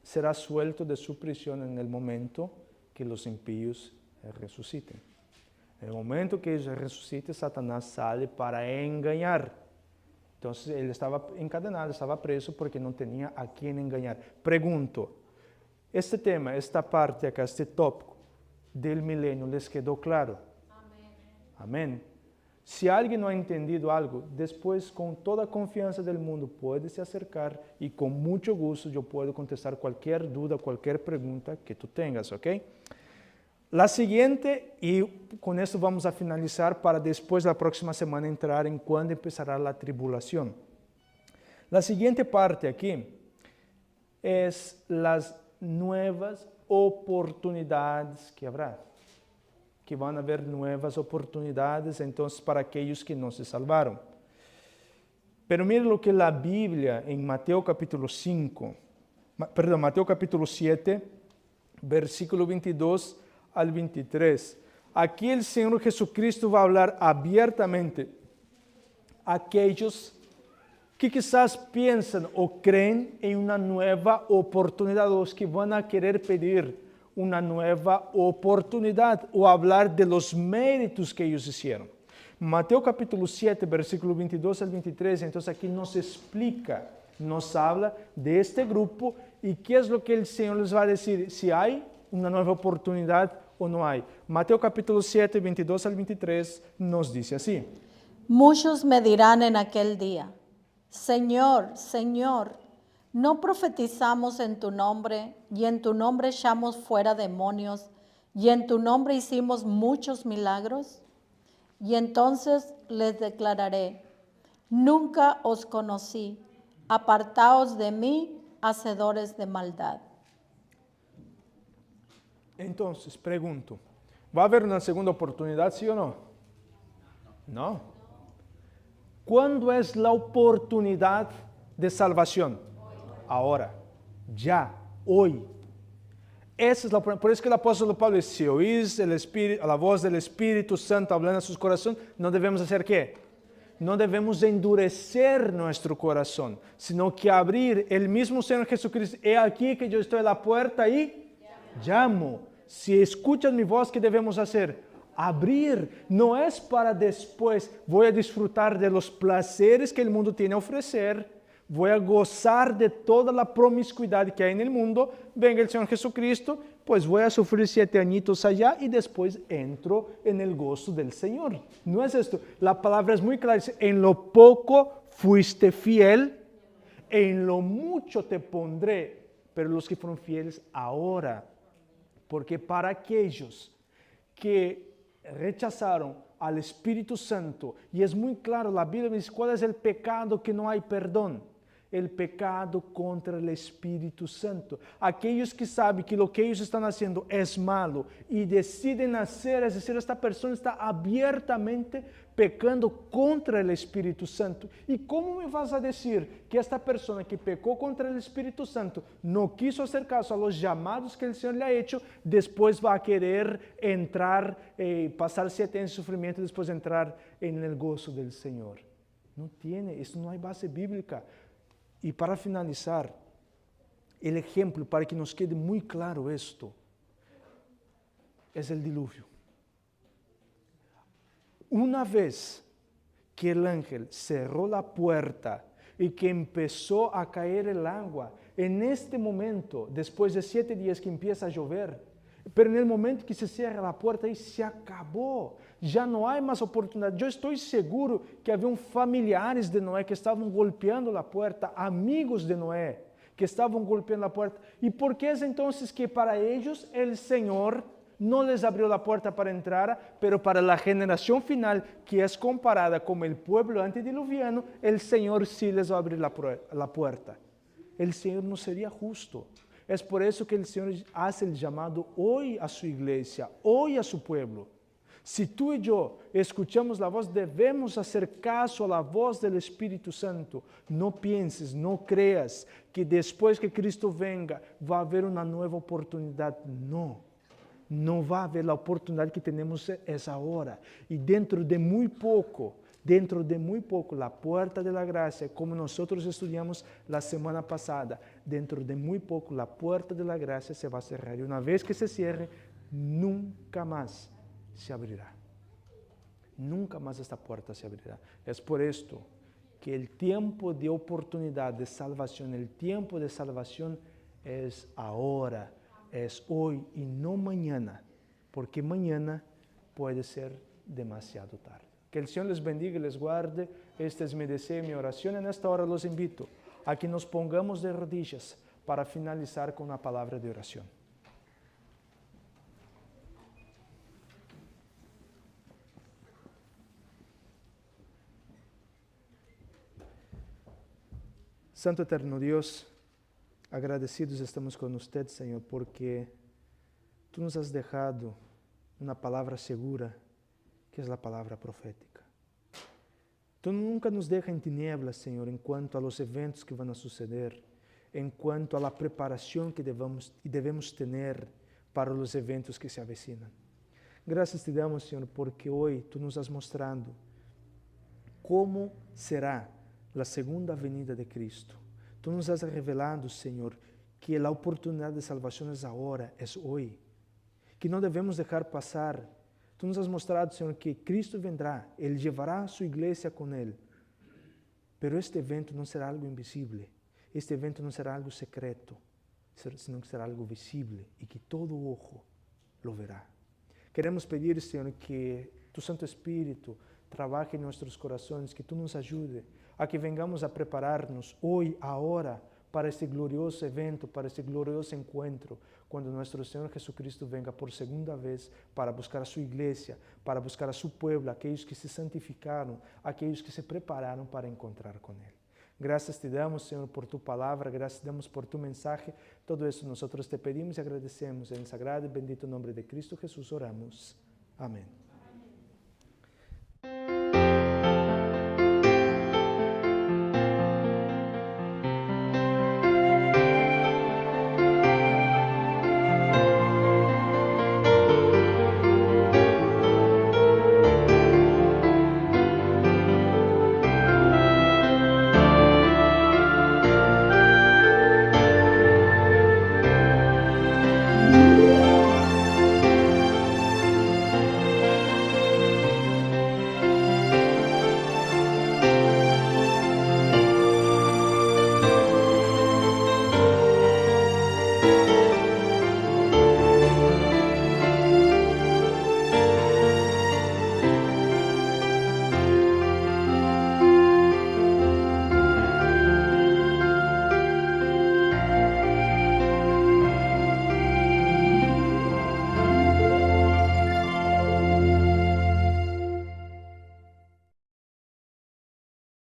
será suelto de su prisión en el momento que los impíos resuciten. En el momento que ellos resuciten, Satanás sale para engañar. Entonces él estaba encadenado, estaba preso porque no tenía a quién engañar. Pregunto, este tema, esta parte acá, este tópico del milenio, ¿les quedó claro? Amén. Amén. Si alguien no ha entendido algo, después con toda confianza del mundo puede se acercar y con mucho gusto yo puedo contestar cualquier duda, cualquier pregunta que tú tengas, ¿ok? La siguiente, y con esto vamos a finalizar para después la próxima semana entrar en cuándo empezará la tribulación. La siguiente parte aquí es las nuevas oportunidades que habrá. Que van a haber nuevas oportunidades entonces para aquellos que no se salvaron. Pero mire lo que la Biblia en Mateo capítulo 7, versículo 22 al 23. Aquí el Señor Jesucristo va a hablar abiertamente a aquellos que quizás piensan o creen en una nueva oportunidad, los que van a querer pedir una nueva oportunidad o hablar de los méritos que ellos hicieron. Mateo capítulo 7, versículo 22 al 23, entonces aquí nos explica, nos habla de este grupo y qué es lo que el Señor les va a decir, si hay una nueva oportunidad o no hay. Mateo capítulo 7, 22 al 23 nos dice así. Muchos me dirán en aquel día, Señor, Señor, ¿no profetizamos en tu nombre, y en tu nombre echamos fuera demonios, y en tu nombre hicimos muchos milagros? Y entonces les declararé, nunca os conocí, apartaos de mí, hacedores de maldad. Entonces, pregunto, ¿va a haber una segunda oportunidad, sí o no? No. ¿Cuándo es la oportunidad de salvación? Ahora, ya, hoy. Esa es por eso que el apóstol Pablo dice, si oís la voz del Espíritu Santo hablando a sus corazones, no debemos hacer ¿qué? No debemos endurecer nuestro corazón, sino que abrir. El mismo Señor Jesucristo, he aquí que yo estoy a la puerta y llamo. Si escuchan mi voz, ¿qué debemos hacer? Abrir. No es para después, voy a disfrutar de los placeres que el mundo tiene a ofrecer, voy a gozar de toda la promiscuidad que hay en el mundo, venga el Señor Jesucristo, pues voy a sufrir 7 añitos allá y después entro en el gozo del Señor. No es esto, la palabra es muy clara, dice, en lo poco fuiste fiel, en lo mucho te pondré, pero los que fueron fieles ahora, porque para aquellos que rechazaron al Espíritu Santo, y es muy claro, la Biblia dice, ¿cuál es el pecado que no hay perdón? El pecado contra el Espíritu Santo. Aquellos que saben que lo que ellos están haciendo es malo y deciden hacer, es decir, esta persona está abiertamente pecando contra el Espíritu Santo. ¿Y cómo me vas a decir que esta persona que pecó contra el Espíritu Santo no quiso hacer caso a los llamados que el Señor le ha hecho, después va a querer entrar, pasar 7 años de sufrimiento y después entrar en el gozo del Señor? No tiene, eso no hay base bíblica. Y para finalizar, el ejemplo para que nos quede muy claro esto, es el diluvio. Una vez que el ángel cerró la puerta y que empezó a caer el agua, en este momento, después de 7 días que empieza a llover, pero en el momento que se cierra la puerta, ahí se acabó. Ya no hay más oportunidad. Yo estoy seguro que habían familiares de Noé que estaban golpeando la puerta, amigos de Noé que estaban golpeando la puerta. ¿Y por qué es entonces que para ellos el Señor no les abrió la puerta para entrar, pero para la generación final, que es comparada con el pueblo antediluviano, el Señor sí les va a abrir la puerta? El Señor no sería justo. Es por eso que el Señor hace el llamado hoy a su iglesia, hoy a su pueblo. Si tú y yo escuchamos la voz, debemos hacer caso a la voz del Espíritu Santo. No pienses, no creas que después que Cristo venga va a haber una nueva oportunidad. No, no va a haber. La oportunidad que tenemos es ahora. Y dentro de muy poco, la puerta de la gracia, como nosotros estudiamos la semana pasada, dentro de muy poco la puerta de la gracia se va a cerrar. Y una vez que se cierre, nunca más se abrirá. Nunca más esta puerta se abrirá. Es por esto que el tiempo de oportunidad de salvación, el tiempo de salvación es ahora, es hoy y no mañana, porque mañana puede ser demasiado tarde. Que el Señor les bendiga y les guarde. Este es mi deseo y mi oración. En esta hora los invito a que nos pongamos de rodillas para finalizar con una palabra de oración. Santo eterno Dios, agradecidos estamos con usted, Señor, porque tú nos has dejado una palabra segura, que es la palabra profética. Tú nunca nos dejas en tinieblas, Señor, en cuanto a los eventos que van a suceder, en cuanto a la preparación que debemos tener para los eventos que se avecinan. Gracias te damos, Señor, porque hoy tú nos has mostrado cómo será la segunda venida de Cristo. Tú nos has revelado, Señor, que la oportunidad de salvación es ahora, es hoy, que no debemos dejar pasar. Tú nos has mostrado, Señor, que Cristo vendrá, Él llevará a su iglesia con Él, pero este evento no será algo invisible, este evento no será algo secreto, sino que será algo visible y que todo ojo lo verá. Queremos pedir, Señor, que tu Santo Espíritu trabaje en nuestros corazones, que tú nos ayude a que vengamos a prepararnos hoy, ahora, para este glorioso evento, para este glorioso encuentro, cuando nuestro Señor Jesucristo venga por segunda vez para buscar a su iglesia, para buscar a su pueblo, aquellos que se santificaron, aquellos que se prepararon para encontrar con Él. Gracias te damos, Señor, por tu palabra, gracias te damos por tu mensaje. Todo eso nosotros te pedimos y agradecemos. En el sagrado y bendito nombre de Cristo Jesús oramos. Amén.